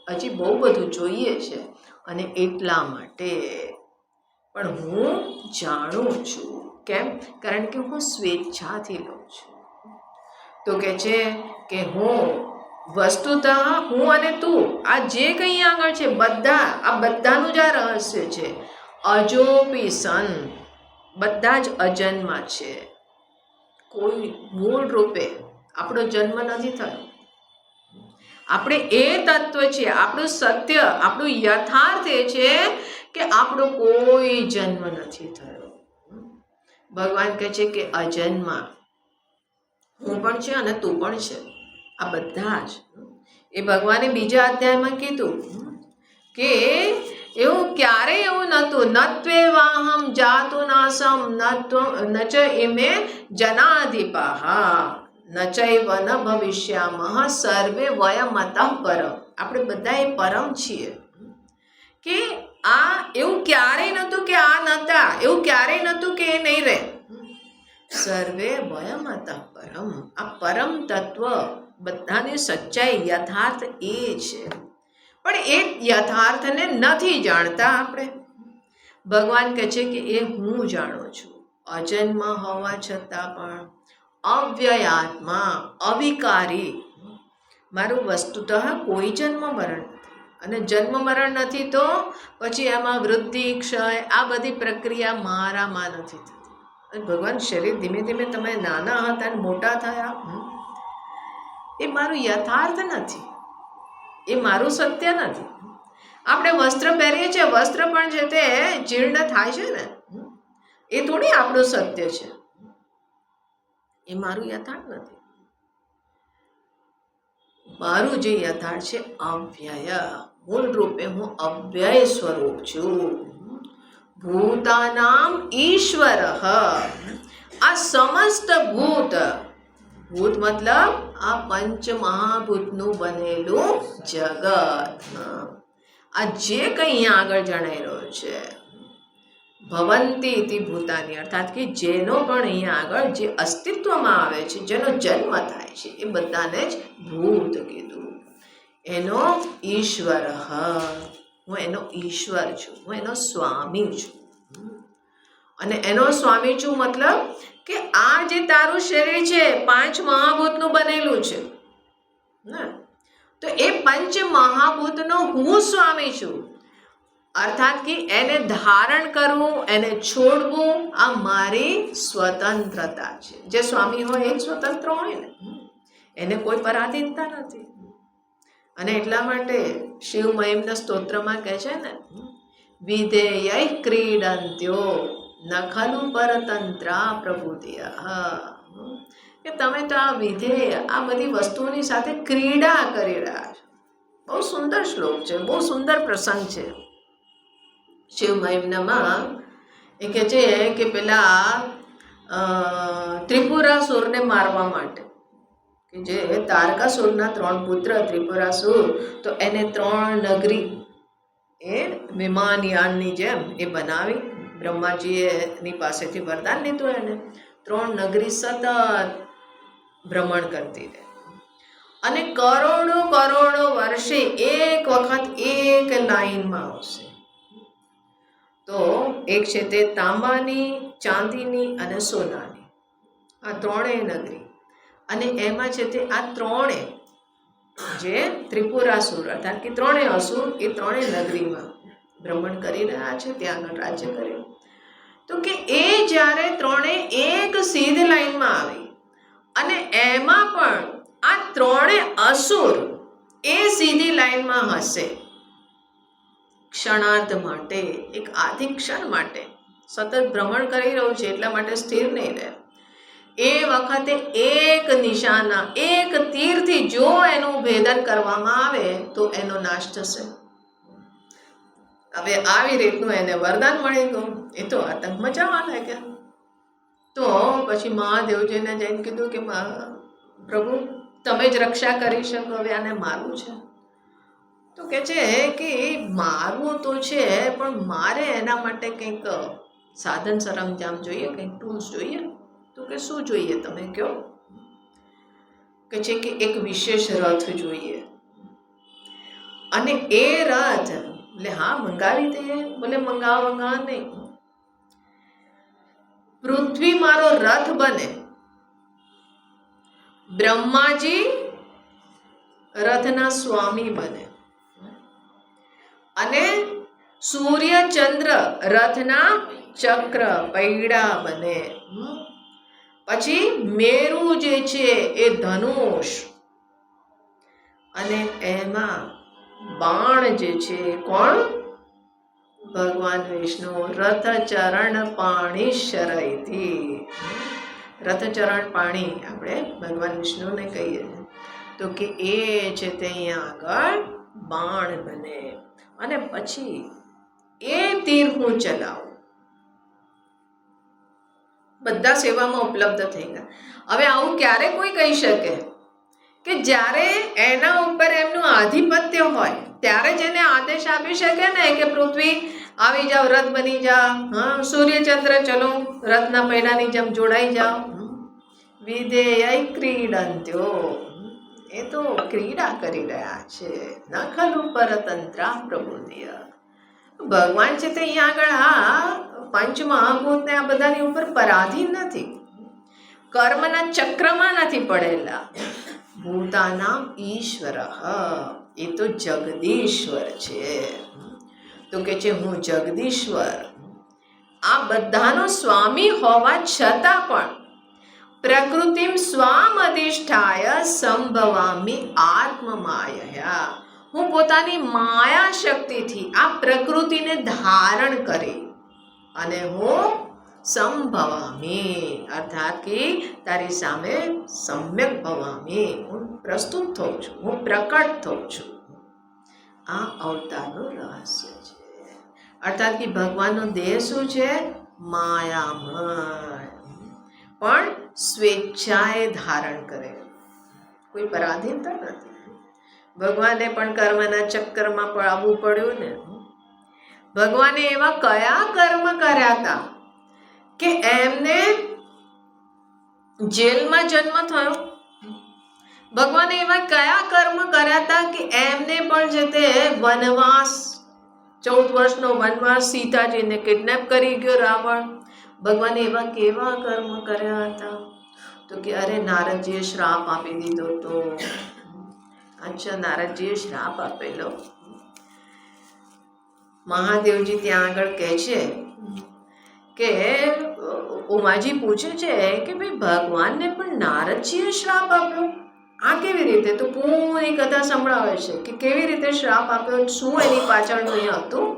હજી બહુ બધું જોઈએ છે. અને એટલા માટે પણ હું જાણું છું. કેમ? કારણ કે હું સ્વેચ્છાથી લઉં છું. તો કે છે કે હું વસ્તુતઃ, હું અને તું, આ જે કંઈ આગળ છે આ બધાનું જ આ રહસ્ય છે. અજોપી સન, બધા જ અજન્મા છે. કોઈ મૂળ રૂપે આપણો જન્મ નથી થયો. આપણે એ તત્વ છે, આપણું સત્ય, આપણું યથાર્થ એ છે કે આપણો કોઈ જન્મ નથી થયો. ભગવાન કહે છે કે અજન્મા હું પણ છે અને તું પણ છે, આ બધા જ. એ ભગવાને બીજા અધ્યાયમાં કીધું કે એવું ક્યારેય એવું નહોતું. નત્વેવાહમ જાતુ નાસમ ન ચ ઇમે જનાધિપાહા ન ચૈવ ન ભવિષ્યામઃ સર્વે વયમતઃ પરમ. આપણે બધા એ પરમ છીએ. કે આ એવું ક્યારેય નહોતું કે આ નહોતા, એવું ક્યારેય નહોતું કે એ નહીં રહે. સર્વે વયમતઃ પરમ, આ પરમ તત્વ બધાની સચ્ચાઈ, યથાર્થ એ છે. પણ એ યથાર્થને નથી જાણતા આપણે. ભગવાન કહે છે કે એ હું જાણું છું, અજન્મ હોવા છતાં પણ અવ્યયાત્મા, અવિકારી. મારું વસ્તુતઃ કોઈ જન્મ મરણ નથી. અને જન્મ મરણ નથી તો પછી એમાં વૃદ્ધિ, ક્ષય, આ બધી પ્રક્રિયા મારામાં નથી થતી. અને ભગવાન શરીર ધીમે ધીમે તમે નાના હતા અને મોટા થયા, એ મારું યથાર્થ નથી, એ મારું સત્ય નથી. આપણે વસ્ત્ર પહેરીએ છીએ, વસ્ત્ર પણ છે તે જીર્ણ થાય છે ને, એ થોડી આપણું સત્ય છે, એ મારું યથાર્થ નથી. મારું જે યથાર્થ છે અવ્યય, મૂળ રૂપે હું અવ્યય સ્વરૂપ છું. ભૂતાનામ ઈશ્વર, આ સમસ્ત ભૂત, ભૂત મતલબ આ પંચ મહાભૂતનું બનેલું જગત, આ જે કંઈ આગળ જણાઈ રહ્યો છે, ભવંતી ઇતિ ભૂતાની, અર્થાત કે જેનો પણ અહીંયા આગળ જે અસ્તિત્વમાં આવે છે, જેનો જન્મ થાય છે, એ બધાને જ ભૂત કીધું. એનો ઈશ્વર, હું એનો ઈશ્વર છું, હું એનો સ્વામી છું. અને એનો સ્વામી છું મતલબ કે આ જે તારું શરીર છે 5 મહાભૂતનું બનેલું છે ને, તો એ પંચ મહાભૂતનો હું સ્વામી છું. અર્થાત કે એને ધારણ કરવું, એને છોડવું, આ મારી સ્વતંત્રતા છે. જે સ્વામી હોય એ સ્વતંત્ર હોય ને, એને કોઈ પરાધીનતા નથી. અને એટલા માટે શિવ મહિમના સ્તોત્રમાં કહે છે ને, વિધેય ક્રીડંત્યો ન ખલુ પરતંત્રા પ્રભુતિય, કે તમે તો આ વિધેય, આ બધી વસ્તુઓની સાથે ક્રીડા કરી રહ્યા છો. બહુ સુંદર શ્લોક છે, બહુ સુંદર પ્રસંગ છે શિવ મહિમનામાં. એ કહે છે કે પેલા ત્રિપુરાસુરને મારવા માટે, કે જે તારકાસુરના 3 પુત્ર ત્રિપુરાસુર, તો એને 3 નગરી એ વિમાનયાનની જેમ એ બનાવી. બ્રહ્માજીએ એની પાસેથી વરદાન લીધું એને. 3 નગરી સતત ભ્રમણ કરતી રહે અને કરોડો કરોડો વર્ષે એક વખત એક લાઈનમાં આવશે. તો એક છે તે તાંબાની, ચાંદીની અને સોનાની, આ 3 નગરી. અને એમાં છે તે આ 3 જે ત્રિપુરાસુર અર્થાત કે 3 અસુર એ 3 નગરીમાં ભ્રમણ કરી રહ્યા છે, ત્યાં આગળ રાજ્ય કર્યું. તો કે એ જ્યારે 3 એક સીધી લાઈનમાં આવી અને એમાં પણ આ 3 અસુર એ સીધી લાઈનમાં હશે ક્ષણાર્ધ માટે, એક આધિ ક્ષણ માટે. સતત ભ્રમણ કરી રહ્યું છે એટલા માટે સ્થિર નહીં રહે. એ વખતે એક નિશાના, એક તીરથી જો એનું ભેદન કરવામાં આવે તો એનો નાશ થશે. હવે આવી રીતનું એને વરદાન મળી ગયું. એ તો આતંક મચાવવા લાગ્યા. તો પછી મહાદેવજીને જઈને કીધું કે પ્રભુ તમે જ રક્ષા કરી શકો, હવે આને મારવું છે. તો કે છે કે મારવું તો છે પણ મારે એના માટે કંઈક સાધન સરંજામ જોઈએ, કંઈક ટૂલ્સ જોઈએ. તો કે શું જોઈએ તમે કહો? કે છે કે એક વિશેષ રથ જોઈએ. અને એ રથ એટલે હા મંગાવી દઈએ. બોલે મંગાવા નહીં, પૃથ્વી મારો રથ બને, બ્રહ્માજી રથના સ્વામી બને અને સૂર્ય ચંદ્ર રથના ચક્ર પૈડા બને. પછી મેરુ જે છે એ ધનુષ અને એમાં બાણ જે છે કોણ? ભગવાન વિષ્ણુ. રથ ચરણ પાણી શરયથી, રથ ચરણ પાણી આપણે ભગવાન વિષ્ણુને કહીએ. તો કે એ છે તે અહીંયા આગળ બાણ બને અને પછી એ તીર હું ચલાવું. બધા સેવામાં ઉપલબ્ધ થઈ ગયા. હવે આવું ક્યારે કોઈ કહી શકે કે જ્યારે એના ઉપર એમનું આધિપત્ય હોય ત્યારે જ એને આદેશ આપી શકે ને કે પૃથ્વી આવી જાઓ, રથ બની જાઓ, હા સૂર્યચંદ્ર ચલો રથના પૈડાની જેમ જોડાઈ જાઓ. વિધેય ક્રીડંત્યો, એ તો ક્રીડા કરી રહ્યા છે. ન ખલુ પરતંત્રા પ્રબુદ્ધ્ય. ભગવાન છે તે અહીંયા આગળ આ પંચ મહાભૂતને આ બધાની ઉપર પરાધીન નથી, કર્મના ચક્રમાં નથી પડેલા. ભૂતાનામ ઈશ્વર, એ તો જગદીશ્વર છે. તો કે છે હું જગદીશ્વર, આ બધાનો સ્વામી હોવા છતાં પણ પ્રકૃતિમ સ્વામ અધિષ્ઠાય સંભવામી આત્મમાયયા, હું પોતાની માયા શક્તિથી આ પ્રકૃતિને ધારણ કરી અને હું સંભવામી અર્થાત કે તારી સામે સમ્યક ભવામી, હું પ્રસ્તુત થઉં છું, હું પ્રકટ થઉં છું. આ અવતારનું રહસ્ય છે. અર્થાત કે ભગવાનનો દેહ શું છે? માયામય, પણ સ્વેચ્છાએ ધારણ કરે, કોઈ પરાધીનતા નથી. ભગવાને પણ કર્મના ચક્કરમાં આવવું પડ્યું ને. ભગવાને એવા કયા કર્મ કર્યા હતા કે એમને જેલમાં જન્મ થયો? ભગવાને એવા કયા કર્મ કર્યા હતા કે એમને પણ જે તે વનવાસ, 14 વર્ષનો વનવાસ, સીતાજીને કિડનેપ કરી ગયો રાવણ. ભગવાને એવા કેવા કર્મ કર્યા હતા? તો કે અરે નારદજીએ શ્રાપ આપી દીધો તો. અચ્છા, નારદજીએ શ્રાપ આપેલો. મહાદેવજી ત્યાં આગળ કહે છે કે ઉમાજી પૂછે છે કે ભાઈ ભગવાનને પણ નારદજીએ શ્રાપ આપ્યો, આ કેવી રીતે? તો પૂરી કથા સંભળાવે છે કે કેવી રીતે શ્રાપ આપ્યો, શું એની પાછળનું એ હતું.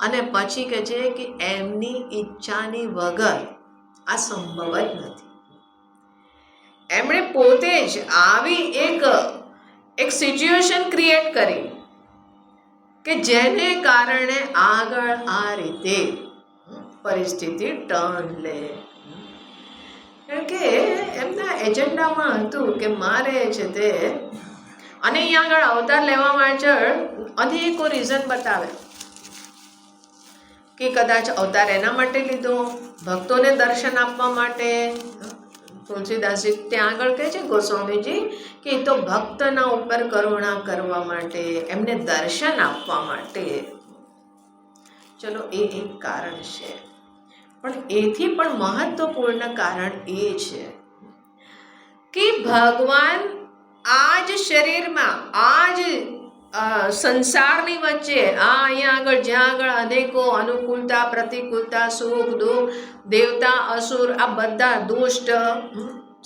અને પછી કહે છે કે એમની ઈચ્છાની વગર આ સંભવ જ નથી. એમણે પોતે જ આવી એક સિચ્યુએશન ક્રિએટ કરી કે જેને કારણે આગળ આ રીતે પરિસ્થિતિ ટર્ન લે. કારણ કે એમના એજન્ડામાં હતું કે મારે છે તે, અને અહીંયા આગળ અવતાર લેવા પાછળ અનેકો રીઝન બતાવે કે કદાચ અવતાર એના માટે લીધો, ભક્તોને દર્શન આપવા માટે. તુલસીદાસજી ત્યાં આગળ કહે છે ગોસ્વામીજી કે એ તો ભક્તના ઉપર કરુણા કરવા માટે, એમને દર્શન આપવા માટે. ચલો એ એક કારણ છે, પણ એથી પણ મહત્વપૂર્ણ કારણ એ છે કે ભગવાન આ જ શરીરમાં, આ જ સંસારની વચ્ચે, અહીંયા આગળ જ્યાં આગળ અનેકો અનુકૂળતા, પ્રતિકૂળતા, સુખ દુઃખ, દેવતા અસુર, આ બધા દુષ્ટ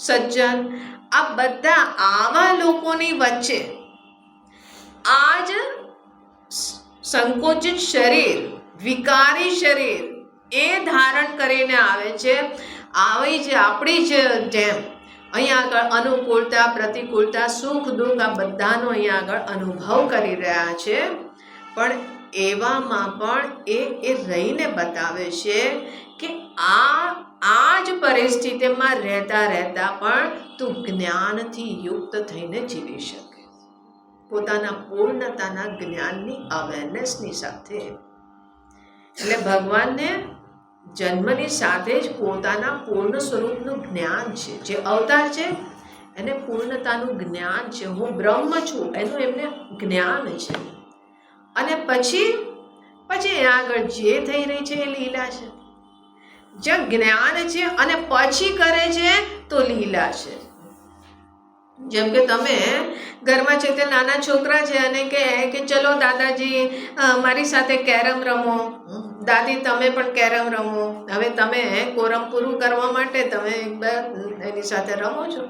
સજ્જન, આ બધા આવા લોકોની વચ્ચે આ જ સંકોચિત શરીર, વિકારી શરીર એ ધારણ કરીને આવે છે. આવી જ આપણી જ જેમ અહીંયા આગળ અનુકૂળતા, પ્રતિકૂળતા, સુખ દુઃખ, આ બધાનો અહીંયા આગળ અનુભવ કરી રહ્યા છે. પણ એવામાં પણ એ રહીને બતાવે છે કે આ જ પરિસ્થિતિમાં રહેતા રહેતા પણ તું જ્ઞાનથી યુક્ત થઈને જીવી શકે, પોતાના પૂર્ણતાના જ્ઞાનની અવેરનેસની સાથે. એટલે ભગવાનને જન્મની સાથે જ પોતાના પૂર્ણ સ્વરૂપનું જ્ઞાન છે. જે અવતાર છે એને પૂર્ણતાનું જ્ઞાન છે, હું બ્રહ્મ છું એનું એમને જ્ઞાન છે. અને પછી આગળ જે થઈ રહી છે એ લીલા છે. જ્યાં જ્ઞાન છે અને પછી કરે છે તો લીલા છે. જેમ કે તમે ઘરમાં છે તે નાના છોકરા છે અને કે ચલો દાદાજી મારી સાથે કેરમ રમો, દાદી તમે પણ કેરમ રમો. હવે તમે કોરમ પૂરું કરવા માટે તમે એની સાથે રમો છો,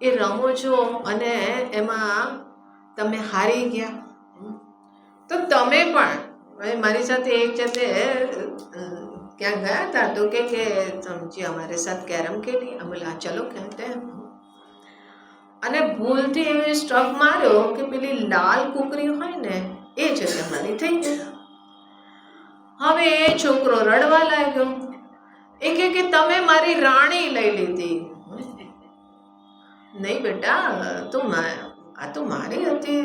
એ રમો છો અને એમાં તમે હારી ગયા તો તમે પણ હવે મારી સાથે એક જતે ક્યાં ગયા હતા તો કે સમજી અમારે સાથ કેરમ ખેલી. અમે બોલા ચલો કહેતે. અને ભૂલથી એવી સ્ટ્રક માર્યો કે પેલી લાલ કુકરી હોય ને એ છે મારી થઈ ગઈ. હવે એ છોકરો રડવા લાગ્યો. એ કે તમે મારી રાણી લઈ લીધી. નહીં બેટા, આ તો મારી હતી,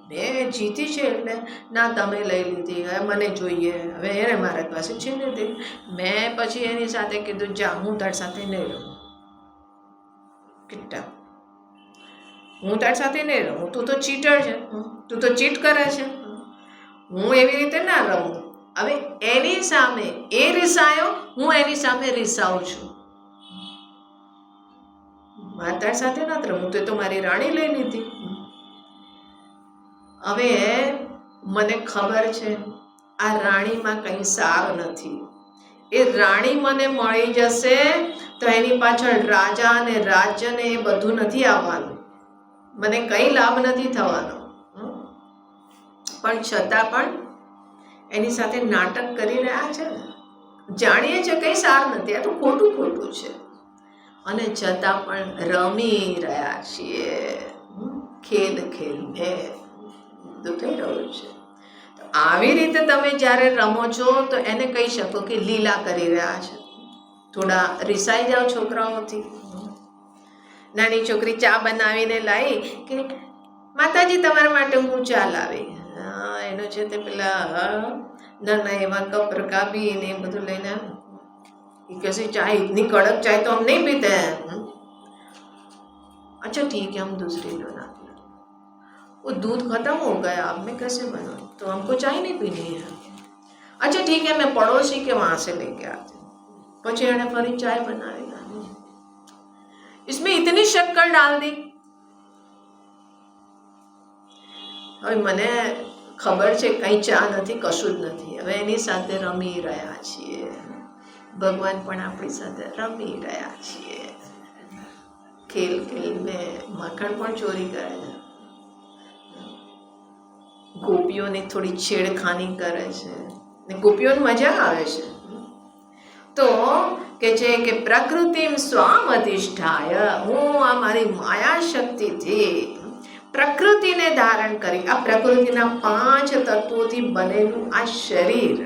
મેં જીતી છે એટલે ના તમે લઈ લીધી, હવે મને જોઈએ. હવે એને મારા પાસે છીની લીધી. મેં પછી એની સાથે કીધું જા હું તાર સાથે નહીં રહું, કિટ્ટા હું તાર સાથે નહીં રહું, તું તો ચીટર છે, તું તો ચીટ કરે છે, હું એવી રીતે ના રહું. હવે એની સામે એ રિસાયો, હું એની સામે રિસાઉં છું. મારે તાર સાથે નથી રહું, તો મારી રાણી લઈ લીધી. હવે મને ખબર છે આ રાણીમાં કંઈ સાર નથી. એ રાણી મને મળી જશે તો એની પાછળ રાજા અને રાજ્ય ને એ બધું નથી આવવાનું, મને કંઈ લાભ નથી થવાનો. પણ છતાં પણ એની સાથે નાટક કરી રહ્યા છે. જાણીએ છે કંઈ સાર નથી, આ તો ખોટું છે, અને છતાં પણ રમી રહ્યા છીએ. ખેલ મેં થઈ રહ્યું છે. આવી રીતે તમે જ્યારે રમો છો તો એને કહી શકો કે લીલા કરી રહ્યા છે. થોડા રિસાઈ જાઓ છોકરાઓથી. નાની છોકરી ચા બનાવીને લાવી કે માતાજી તમારા માટે હું ચા લાવી. એનો છે તે પેલા નાના એવા કપ રકાબી ને એ બધું લઈને कैसे चाय इतनी कड़क चाय तो हम नहीं पीते हैं. अच्छा ठीक है हम दूसरी बनाते हैं. वो दूध खत्म हो गया, अब मैं कैसे बनाऊँ, तो हमको चाय नहीं पीनी है. अच्छा ठीक है मैं पड़ोसी के वहाँ से लेके आती हूँ. પછી એને ફરી ચાય બનાવી. इसमें इतनी शक्कर डाल दी. હવે મને ખબર છે કંઈ ચા નથી, કશું જ નથી. હવે એની સાથે રમી રહ્યા છીએ. ભગવાન પણ આપણી સાથે રમી રહ્યા છીએ. ખેલ મેં માખણ પણ ચોરી કરે છે, ગોપીઓની થોડી છેડખાની કરે છે ને ગોપીઓને મજા આવે છે. તો કે છે કે પ્રકૃતિ સ્વામ અધિષ્ઠાય, હું આ મારી માયા શક્તિથી પ્રકૃતિને ધારણ કરી, આ પ્રકૃતિના 5 તત્વોથી બનેલું આ શરીર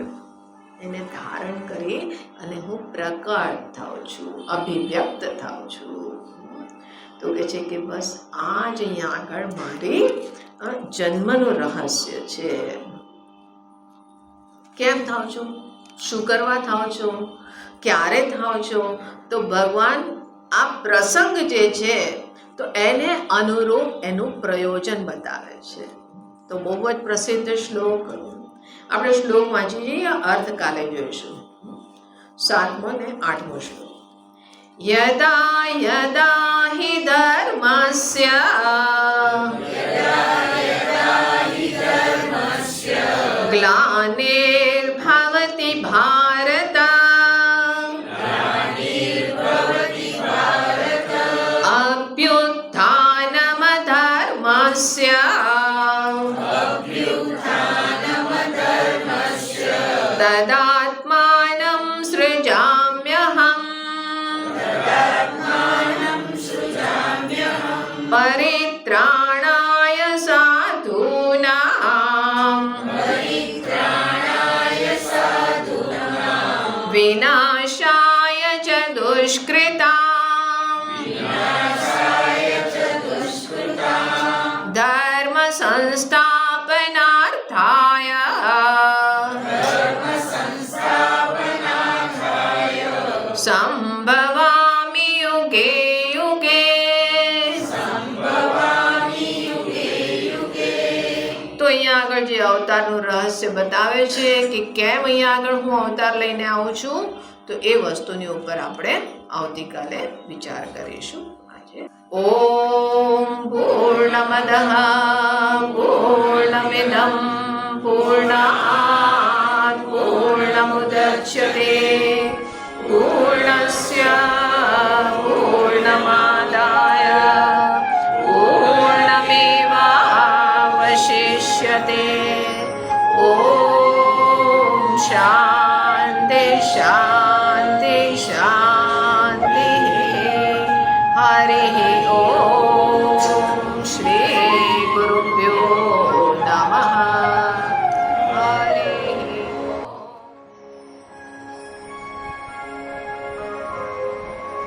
એને ધારણ કરી અને હું પ્રકટ થાઉં છું, અભિવ્યક્ત થાઉં છું. તો કે છે કે બસ આ જ અહીંયા આગળ મારી જન્મનું રહસ્ય છે. કેમ થાવ છો, શું કરવા થાવ છો, ક્યારે થાવ છો? તો ભગવાન આ પ્રસંગ જે છે તો એને અનુરૂપ એનું પ્રયોજન બતાવે છે. તો બહુ જ પ્રસિદ્ધ શ્લોક, આપણે શ્લોક વાંચી જઈએ, અર્થ કાલે જોઈશું. 7મો ને 8મો શ્લોક. યદા યદા હિ ધર્મસ્ય ગ્લાનિર્ભવતિ ભારત અભ્યુત્થાનમ ધર્મસ્ય તદાત્માनं સૃજામ્યહम् પરિત્રાણાય સાધૂનાં વિનાશાય ચ દુષ્કૃતાં ધર્મ સંસ્થાપનાર્થાય સંભવામિ યુગે યુગે. તો અહીંયા આગળ જે અવતારનું રહસ્ય બતાવે છે કે કેમ અહીંયા આગળ હું અવતાર લઈને આવું છું, તો એ વસ્તુની ઉપર આપણે આવતીકાલે વિચાર કરીશું. આજે ઓમ પૂર્ણમદઃ પૂર્ણમિદં પૂર્ણાત પૂર્ણમુદચ્યતે